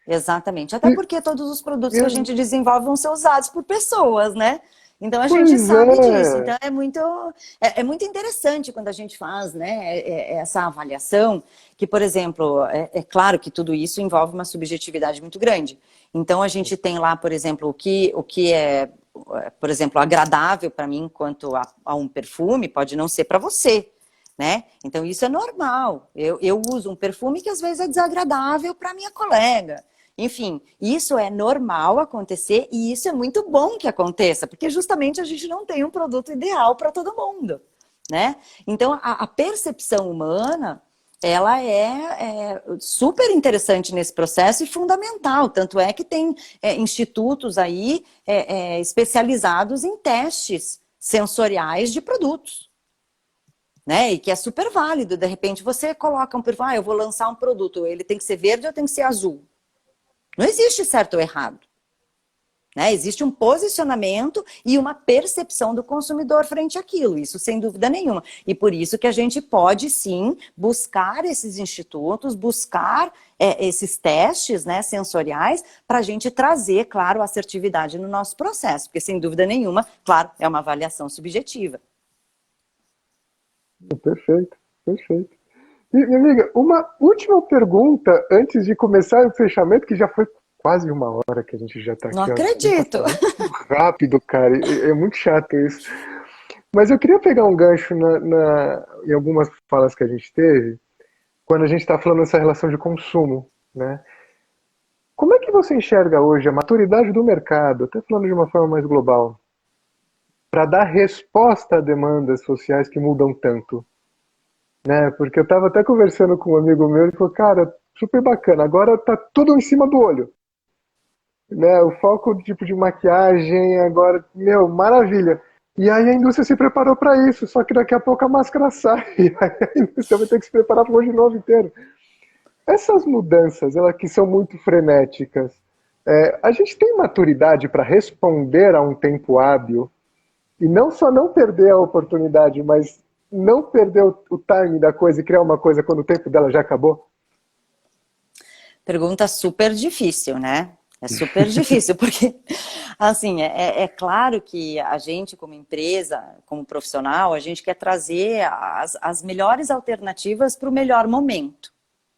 [SPEAKER 2] Exatamente. Até porque todos os produtos que a gente desenvolve vão ser usados por pessoas, né? Então a gente sabe disso. Então é muito interessante quando a gente faz, né, essa avaliação, que, por exemplo, é claro que tudo isso envolve uma subjetividade muito grande. Então a gente tem lá, por exemplo, o que é, por exemplo, agradável para mim quanto a um perfume, pode não ser para você. Né? Então isso é normal. Eu uso um perfume que às vezes é desagradável para minha colega. Enfim, isso é normal acontecer e isso é muito bom que aconteça, porque justamente a gente não tem um produto ideal para todo mundo, né? Então a percepção humana, ela é super interessante nesse processo e fundamental. Tanto é que tem institutos aí especializados em testes sensoriais de produtos. Né? E que é super válido. De repente você coloca um perfume, eu vou lançar um produto, ele tem que ser verde ou tem que ser azul? Não existe certo ou errado. né? Existe um posicionamento e uma percepção do consumidor frente àquilo, isso sem dúvida nenhuma. E por isso que a gente pode, sim, buscar esses institutos, buscar esses testes, né, sensoriais, para a gente trazer, claro, assertividade no nosso processo, porque sem dúvida nenhuma, claro, é uma avaliação subjetiva.
[SPEAKER 1] Perfeito, perfeito. E, minha amiga, uma última pergunta antes de começar o fechamento, que já foi quase uma hora que a gente já está
[SPEAKER 2] Não
[SPEAKER 1] aqui. Ó. O tempo
[SPEAKER 2] acredito!
[SPEAKER 1] passa muito rápido, cara. É muito chato isso. Mas eu queria pegar um gancho em algumas falas que a gente teve, quando a gente está falando dessa relação de consumo, né? Como é que você enxerga hoje a maturidade do mercado, até falando de uma forma mais global, para dar resposta a demandas sociais que mudam tanto? Né? Porque eu estava até conversando com um amigo meu, ele falou, cara, super bacana, agora tá tudo em cima do olho. Né? O foco tipo de maquiagem, agora, meu, maravilha. E aí a indústria se preparou para isso, só que daqui a pouco a máscara sai, e aí a indústria vai ter que se preparar para o ano novo inteiro. Essas mudanças, elas que são muito frenéticas, a gente tem maturidade para responder a um tempo hábil e não só não perder a oportunidade, mas não perder o timing da coisa e criar uma coisa quando o tempo dela já acabou?
[SPEAKER 2] Pergunta super difícil, né? É super difícil, porque, assim, é claro que a gente, como empresa, como profissional, a gente quer trazer as melhores alternativas para o melhor momento,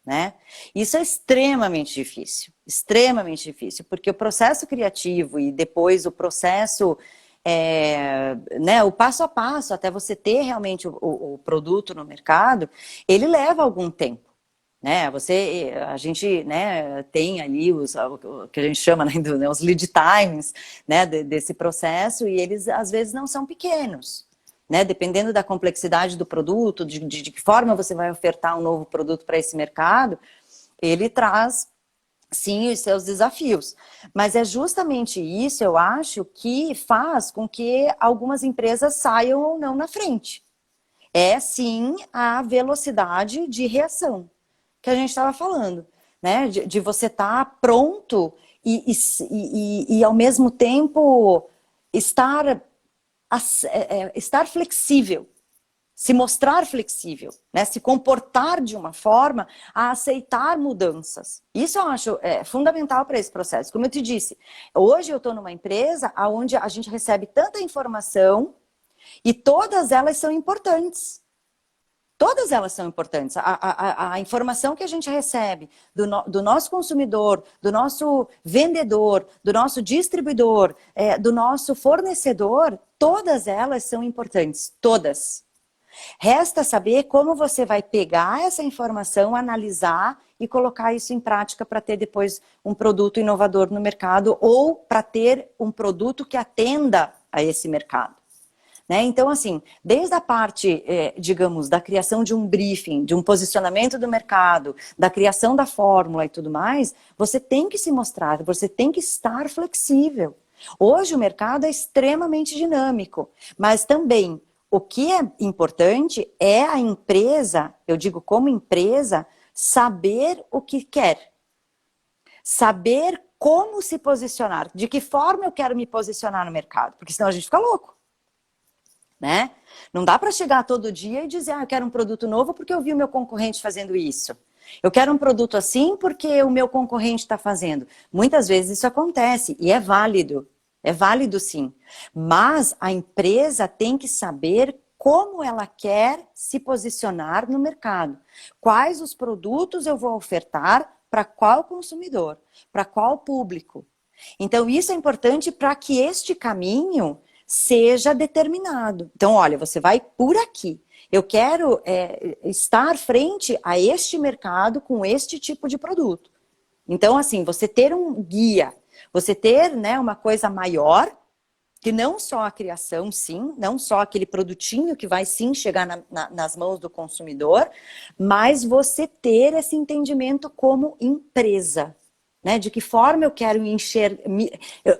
[SPEAKER 2] né? Isso é extremamente difícil, porque o processo criativo e depois o processo, né, o passo a passo, até você ter realmente o produto no mercado, ele leva algum tempo. Né, a gente, né, tem ali o que a gente chama, né, os lead times, né, desse processo, e eles às vezes não são pequenos, né, dependendo da complexidade do produto, de que forma você vai ofertar um novo produto para esse mercado, ele traz, sim, os seus desafios. Mas é justamente isso, eu acho, que faz com que algumas empresas saiam ou não na frente. É, sim, a velocidade de reação que a gente estava falando, né? De você estar pronto e ao mesmo tempo estar flexível, se mostrar flexível, né? Se comportar de uma forma a aceitar mudanças. Isso eu acho fundamental para esse processo. Como eu te disse, hoje eu estou numa empresa onde a gente recebe tanta informação e todas elas são importantes. Todas elas são importantes. A informação que a gente recebe do nosso consumidor, do nosso vendedor, do nosso distribuidor, do nosso fornecedor, todas elas são importantes. Todas. Resta saber como você vai pegar essa informação, analisar e colocar isso em prática para ter depois um produto inovador no mercado ou para ter um produto que atenda a esse mercado. Né? Então, assim, desde a parte, digamos, da criação de um briefing, de um posicionamento do mercado, da criação da fórmula e tudo mais, você tem que se mostrar, você tem que estar flexível. Hoje o mercado é extremamente dinâmico, mas também o que é importante é a empresa, eu digo como empresa, saber o que quer. Saber como se posicionar, de que forma eu quero me posicionar no mercado, porque senão a gente fica louco. Né? Não dá para chegar todo dia e dizer, eu quero um produto novo porque eu vi o meu concorrente fazendo isso. Eu quero um produto assim porque o meu concorrente está fazendo. Muitas vezes isso acontece e é válido sim. Mas a empresa tem que saber como ela quer se posicionar no mercado. Quais os produtos eu vou ofertar para qual consumidor, para qual público. Então isso é importante para que este caminho seja determinado. Então, olha, você vai por aqui. Eu quero estar frente a este mercado com este tipo de produto. Então, assim, você ter um guia, você ter, né, uma coisa maior, que não só a criação, sim, não só aquele produtinho que vai sim chegar nas mãos do consumidor, mas você ter esse entendimento como empresa. Né? De que forma eu quero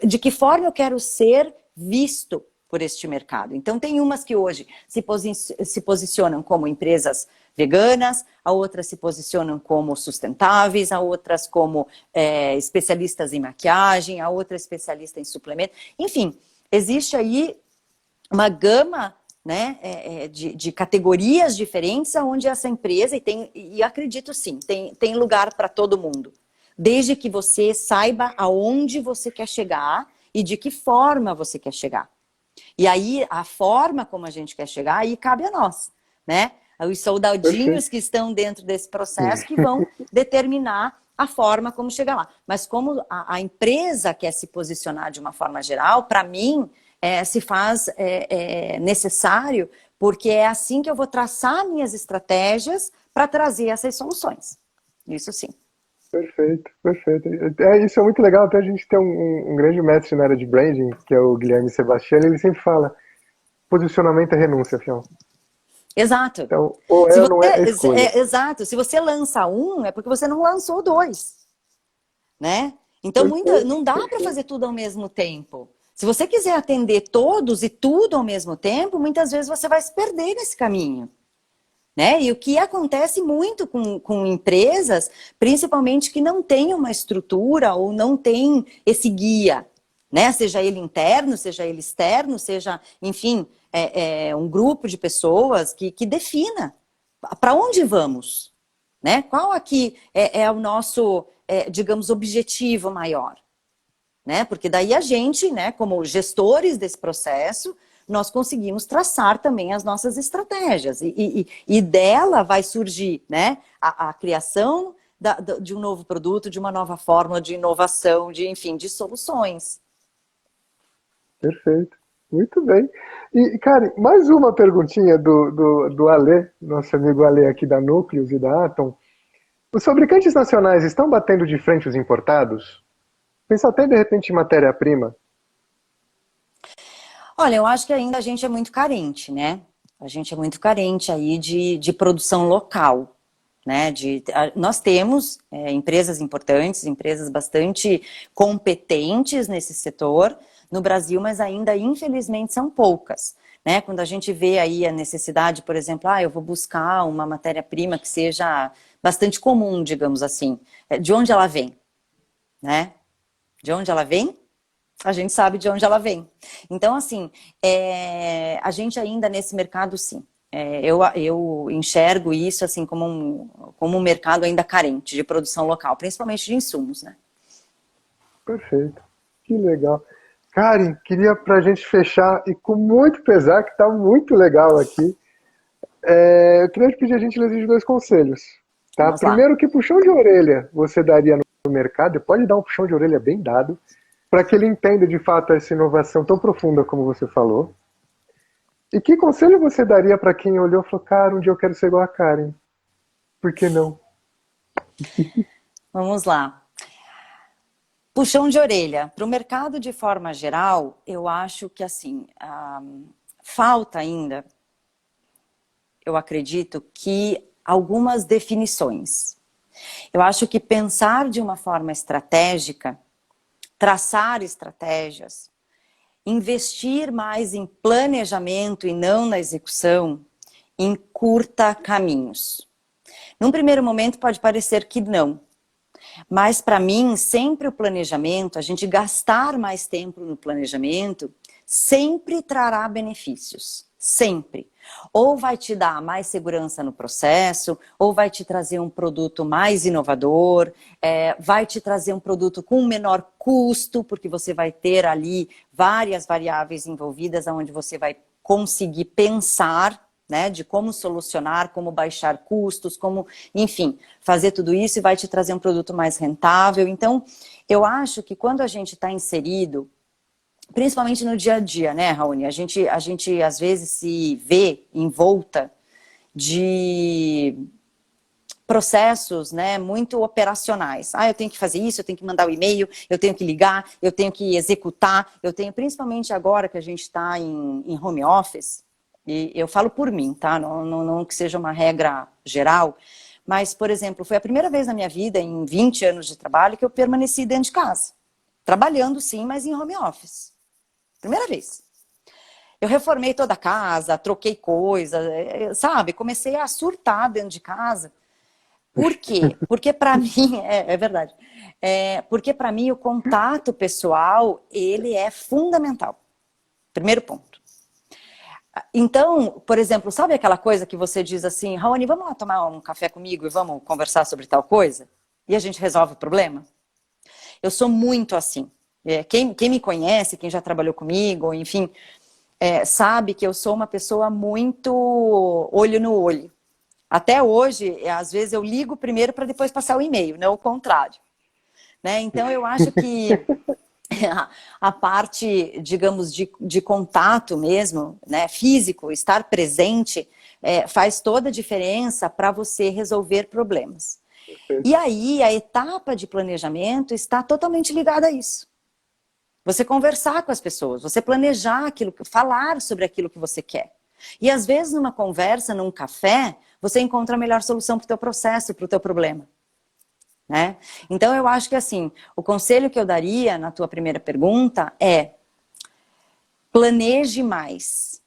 [SPEAKER 2] de que forma eu quero ser visto, por este mercado. Então, tem umas que hoje se posicionam como empresas veganas, a outras se posicionam como sustentáveis, a outras como especialistas em maquiagem, a outra especialista em suplemento. Enfim, existe aí uma gama, né, de categorias diferentes onde essa empresa, e acredito sim, tem lugar para todo mundo. Desde que você saiba aonde você quer chegar e de que forma você quer chegar. E aí, a forma como a gente quer chegar, aí cabe a nós, né? Os soldadinhos que estão dentro desse processo que vão determinar a forma como chegar lá. Mas como a empresa quer se posicionar de uma forma geral, para mim, se faz necessário, porque é assim que eu vou traçar minhas estratégias para trazer essas soluções. Isso sim.
[SPEAKER 1] Perfeito, perfeito. Isso é muito legal, até a gente tem um grande mestre na área de branding, que é o Guilherme Sebastiani, ele sempre fala, posicionamento é renúncia, fião.
[SPEAKER 2] Exato.
[SPEAKER 1] Então, ou é ou não é escolha.
[SPEAKER 2] Exato. Se você lança um, é porque você não lançou dois, né? Então, não dá para fazer tudo ao mesmo tempo. Se você quiser atender todos e tudo ao mesmo tempo, muitas vezes você vai se perder nesse caminho. Né? E o que acontece muito com empresas, principalmente que não têm uma estrutura ou não tem esse guia, né? Seja ele interno, seja ele externo, seja, enfim, um grupo de pessoas que defina para onde vamos, né? Qual aqui é o nosso, digamos, objetivo maior, né? Porque daí a gente, né, como gestores desse processo, nós conseguimos traçar também as nossas estratégias. E dela vai surgir, né, a criação de um novo produto, de uma nova forma de inovação, enfim, de soluções.
[SPEAKER 1] Perfeito. Muito bem. E, Karen, mais uma perguntinha do Ale, nosso amigo Ale aqui da Núcleos e da Atom. Os fabricantes nacionais estão batendo de frente os importados? Pensa até, de repente, em matéria-prima.
[SPEAKER 2] Olha, eu acho que ainda a gente é muito carente, né? A gente é muito carente aí de produção local, né? Nós temos empresas importantes, empresas bastante competentes nesse setor no Brasil, mas ainda, infelizmente, são poucas, né? Quando a gente vê aí a necessidade, por exemplo, eu vou buscar uma matéria-prima que seja bastante comum, digamos assim. De onde ela vem, né? De onde ela vem? A gente sabe de onde ela vem. Então, assim, a gente ainda nesse mercado, sim. Eu enxergo isso assim como um mercado ainda carente de produção local, principalmente de insumos, né?
[SPEAKER 1] Perfeito. Que legal. Karen, queria pra gente fechar, e com muito pesar, que tá muito legal aqui, eu queria te pedir a gentileza de dois conselhos. Tá?
[SPEAKER 2] Vamos lá.
[SPEAKER 1] Primeiro, que puxão de orelha você daria no mercado, e pode dar um puxão de orelha bem dado, para que ele entenda de fato essa inovação tão profunda como você falou. E que conselho você daria para quem olhou e falou, cara, um dia eu quero ser igual a Karen? Por que não?
[SPEAKER 2] Vamos lá. Puxão de orelha. Para o mercado de forma geral, eu acho que assim, falta ainda, eu acredito, que algumas definições. Eu acho que pensar de uma forma estratégica, traçar estratégias, investir mais em planejamento e não na execução, encurta caminhos. Num primeiro momento pode parecer que não, mas para mim sempre o planejamento, a gente gastar mais tempo no planejamento, sempre trará benefícios, sempre. Ou vai te dar mais segurança no processo, ou vai te trazer um produto mais inovador, vai te trazer um produto com menor custo, porque você vai ter ali várias variáveis envolvidas, onde você vai conseguir pensar, né, de como solucionar, como baixar custos, como, enfim, fazer tudo isso e vai te trazer um produto mais rentável. Então, eu acho que quando a gente está inserido, principalmente no dia a dia, né, Raoni? A gente às vezes se vê envolta de processos, né, muito operacionais. Eu tenho que fazer isso, eu tenho que mandar o e-mail, eu tenho que ligar, eu tenho que executar, principalmente agora que a gente está em home office, e eu falo por mim, tá? Não que seja uma regra geral, mas, por exemplo, foi a primeira vez na minha vida, em 20 anos de trabalho, que eu permaneci dentro de casa. Trabalhando sim, mas em home office. Primeira vez. Eu reformei toda a casa, troquei coisa, sabe? Comecei a surtar dentro de casa. Por quê? Porque para mim, é verdade, porque para mim o contato pessoal, ele é fundamental. Primeiro ponto. Então, por exemplo, sabe aquela coisa que você diz assim, Raoni, vamos lá tomar um café comigo e vamos conversar sobre tal coisa? E a gente resolve o problema? Eu sou muito assim. Quem me conhece, quem já trabalhou comigo, enfim, sabe que eu sou uma pessoa muito olho no olho. Até hoje, às vezes eu ligo primeiro para depois passar o e-mail, não o contrário. Né? Então eu acho que a parte, digamos, de contato mesmo, né, físico, estar presente, faz toda a diferença para você resolver problemas. E aí, a etapa de planejamento está totalmente ligada a isso. Você conversar com as pessoas, você planejar aquilo, falar sobre aquilo que você quer. E às vezes, numa conversa, num café, você encontra a melhor solução para o teu processo, para o teu problema. Né? Então, eu acho que assim, o conselho que eu daria na tua primeira pergunta é: planeje mais,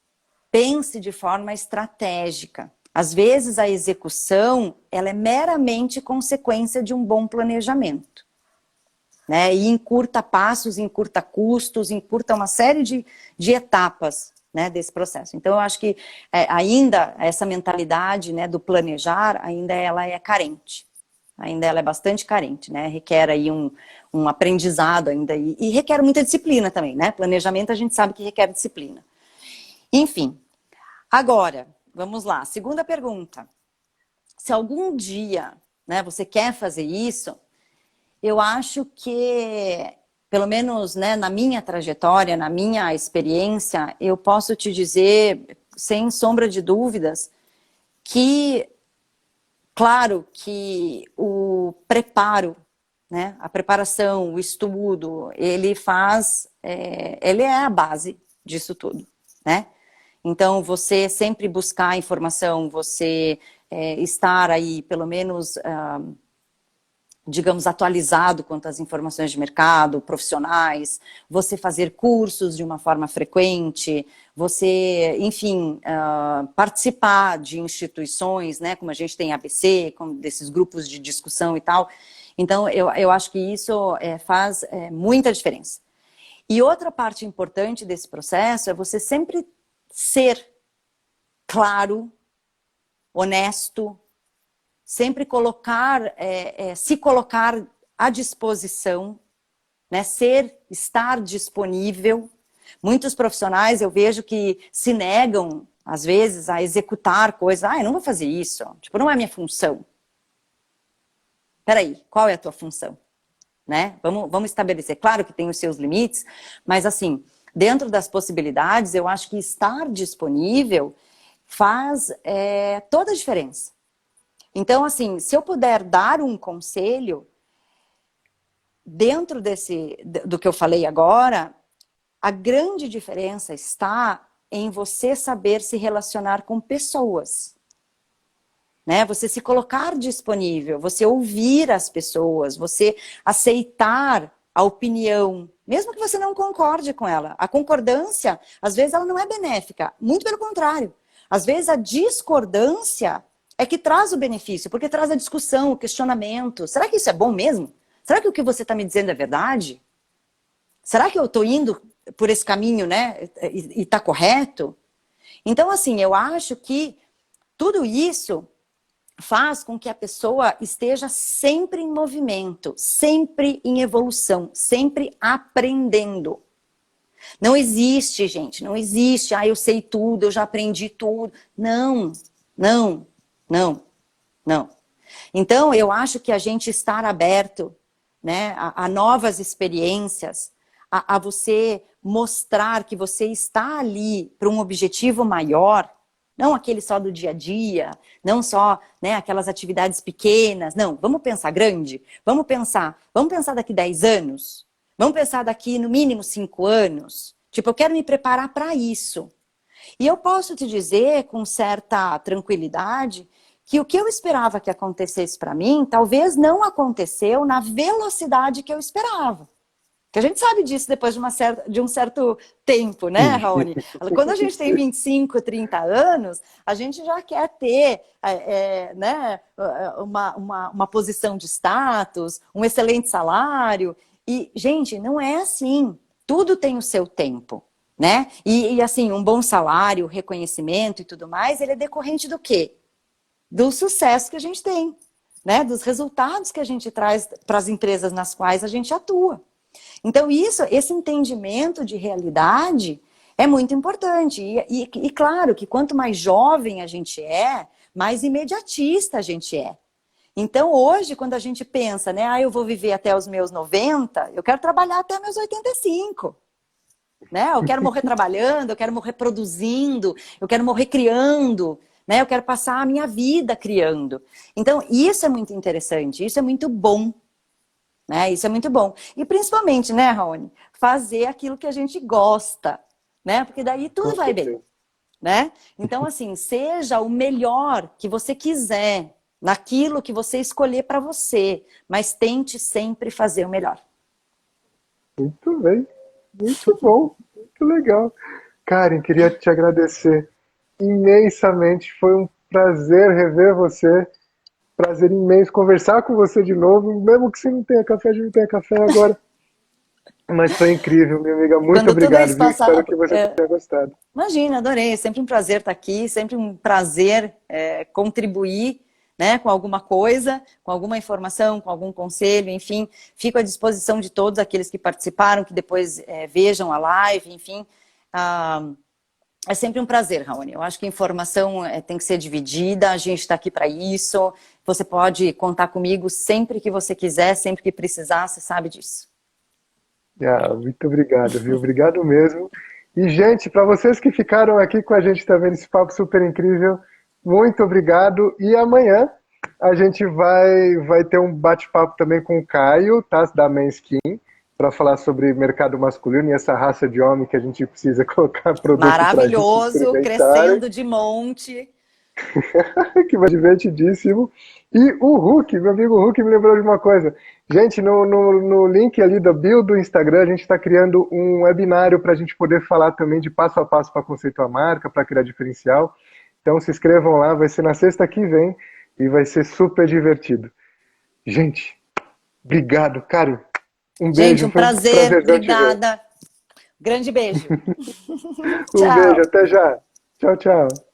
[SPEAKER 2] pense de forma estratégica. Às vezes a execução, ela é meramente consequência de um bom planejamento. Né? E encurta passos, encurta custos, encurta uma série de etapas, né, desse processo. Então eu acho que ainda essa mentalidade, né, do planejar, ainda ela é carente. Ainda ela é bastante carente, né? Requer aí um aprendizado ainda e requer muita disciplina também, né? Planejamento a gente sabe que requer disciplina. Enfim, agora, vamos lá. Segunda pergunta. Se algum dia, né, você quer fazer isso, eu acho que, pelo menos, né, na minha trajetória, na minha experiência, eu posso te dizer, sem sombra de dúvidas, que claro que o preparo, né, a preparação, o estudo, ele é a base disso tudo, né? Então, você sempre buscar informação, você estar aí, pelo menos, digamos, atualizado quanto às informações de mercado, profissionais, você fazer cursos de uma forma frequente, você, enfim, participar de instituições, né, como a gente tem ABC, como desses grupos de discussão e tal. Então, eu acho que isso faz muita diferença. E outra parte importante desse processo é você sempre ser claro, honesto, sempre se colocar à disposição, né? Estar disponível. Muitos profissionais eu vejo que se negam, às vezes, a executar coisas. Eu não vou fazer isso, tipo, não é minha função. Peraí, qual é a tua função? Né? Vamos estabelecer. Claro que tem os seus limites, mas assim, dentro das possibilidades, eu acho que estar disponível faz toda a diferença. Então, assim, se eu puder dar um conselho, dentro do que eu falei agora, a grande diferença está em você saber se relacionar com pessoas. Né? Você se colocar disponível, você ouvir as pessoas, você aceitar a opinião, mesmo que você não concorde com ela. A concordância, às vezes, ela não é benéfica, muito pelo contrário. Às vezes, a discordância é que traz o benefício, porque traz a discussão, o questionamento. Será que isso é bom mesmo? Será que o que você está me dizendo é verdade? Será que eu estou indo por esse caminho, né? E está correto? Então, assim, eu acho que tudo isso faz com que a pessoa esteja sempre em movimento, sempre em evolução, sempre aprendendo. Não existe, gente, não existe, eu sei tudo, eu já aprendi tudo. Não, não. Não, não. Então, eu acho que a gente estar aberto, né, a novas experiências, a você mostrar que você está ali para um objetivo maior, não aquele só do dia a dia, não só, né, aquelas atividades pequenas, não, vamos pensar grande, vamos pensar daqui 10 anos, vamos pensar daqui no mínimo 5 anos, tipo, eu quero me preparar para isso. E eu posso te dizer com certa tranquilidade que o que eu esperava que acontecesse para mim, talvez não aconteceu na velocidade que eu esperava. Que a gente sabe disso depois de um certo tempo, né, Raoni? Quando a gente tem 25, 30 anos, a gente já quer ter né, uma posição de status, um excelente salário. E, gente, não é assim. Tudo tem o seu tempo, né? E assim, um bom salário, reconhecimento e tudo mais, ele é decorrente do quê? Do sucesso que a gente tem, né? Dos resultados que a gente traz para as empresas nas quais a gente atua. Então, esse entendimento de realidade é muito importante. E claro que quanto mais jovem a gente é, mais imediatista a gente é. Então, hoje, quando a gente pensa, né, eu vou viver até os meus 90, eu quero trabalhar até meus 85. Né? Eu quero morrer trabalhando, eu quero morrer produzindo, eu quero morrer criando, né? Eu quero passar a minha vida criando. Então, isso é muito interessante, isso é muito bom. Né? Isso é muito bom. E principalmente, né, Raoni, fazer aquilo que a gente gosta, né? Porque daí tudo vai bem, né? Então, assim, seja o melhor que você quiser naquilo que você escolher para você, mas tente sempre fazer o melhor.
[SPEAKER 1] Muito bem, muito bom, muito legal. Karen, queria te agradecer imensamente, foi um prazer rever você, prazer imenso conversar com você de novo, mesmo que você não tenha café, a gente não tenha café agora. Mas foi incrível, minha amiga. Muito
[SPEAKER 2] Quando tudo
[SPEAKER 1] obrigado,
[SPEAKER 2] isso
[SPEAKER 1] viu? Espero
[SPEAKER 2] passar...
[SPEAKER 1] que você tenha gostado.
[SPEAKER 2] Imagina, adorei. É sempre um prazer estar aqui, sempre um prazer contribuir, né, com alguma coisa, com alguma informação, com algum conselho, enfim. Fico à disposição de todos aqueles que participaram, que depois vejam a live, enfim. É sempre um prazer, Raoni. Eu acho que a informação tem que ser dividida, a gente está aqui para isso. Você pode contar comigo sempre que você quiser, sempre que precisar, você sabe disso.
[SPEAKER 1] Muito obrigado, viu? Obrigado mesmo. E, gente, para vocês que ficaram aqui com a gente também nesse papo super incrível, muito obrigado. E amanhã a gente vai ter um bate-papo também com o Caio, tá? Da Manskin, para falar sobre mercado masculino e essa raça de homem que a gente precisa colocar produto para a gente
[SPEAKER 2] Maravilhoso,
[SPEAKER 1] experimentarem.
[SPEAKER 2] crescendo de monte.
[SPEAKER 1] Que vai divertidíssimo. E o Hulk, meu amigo Hulk me lembrou de uma coisa. Gente, no link ali da bio do Instagram, a gente está criando um webinário para a gente poder falar também de passo a passo para conceituar a marca, para criar diferencial. Então se inscrevam lá, vai ser na sexta que vem e vai ser super divertido. Gente, obrigado, Karen. Um
[SPEAKER 2] Gente,
[SPEAKER 1] beijo,
[SPEAKER 2] um
[SPEAKER 1] foi um
[SPEAKER 2] prazer,
[SPEAKER 1] prazer te ver.
[SPEAKER 2] obrigada. Grande beijo.
[SPEAKER 1] Um beijo,
[SPEAKER 2] Tchau.
[SPEAKER 1] até já. Tchau, tchau.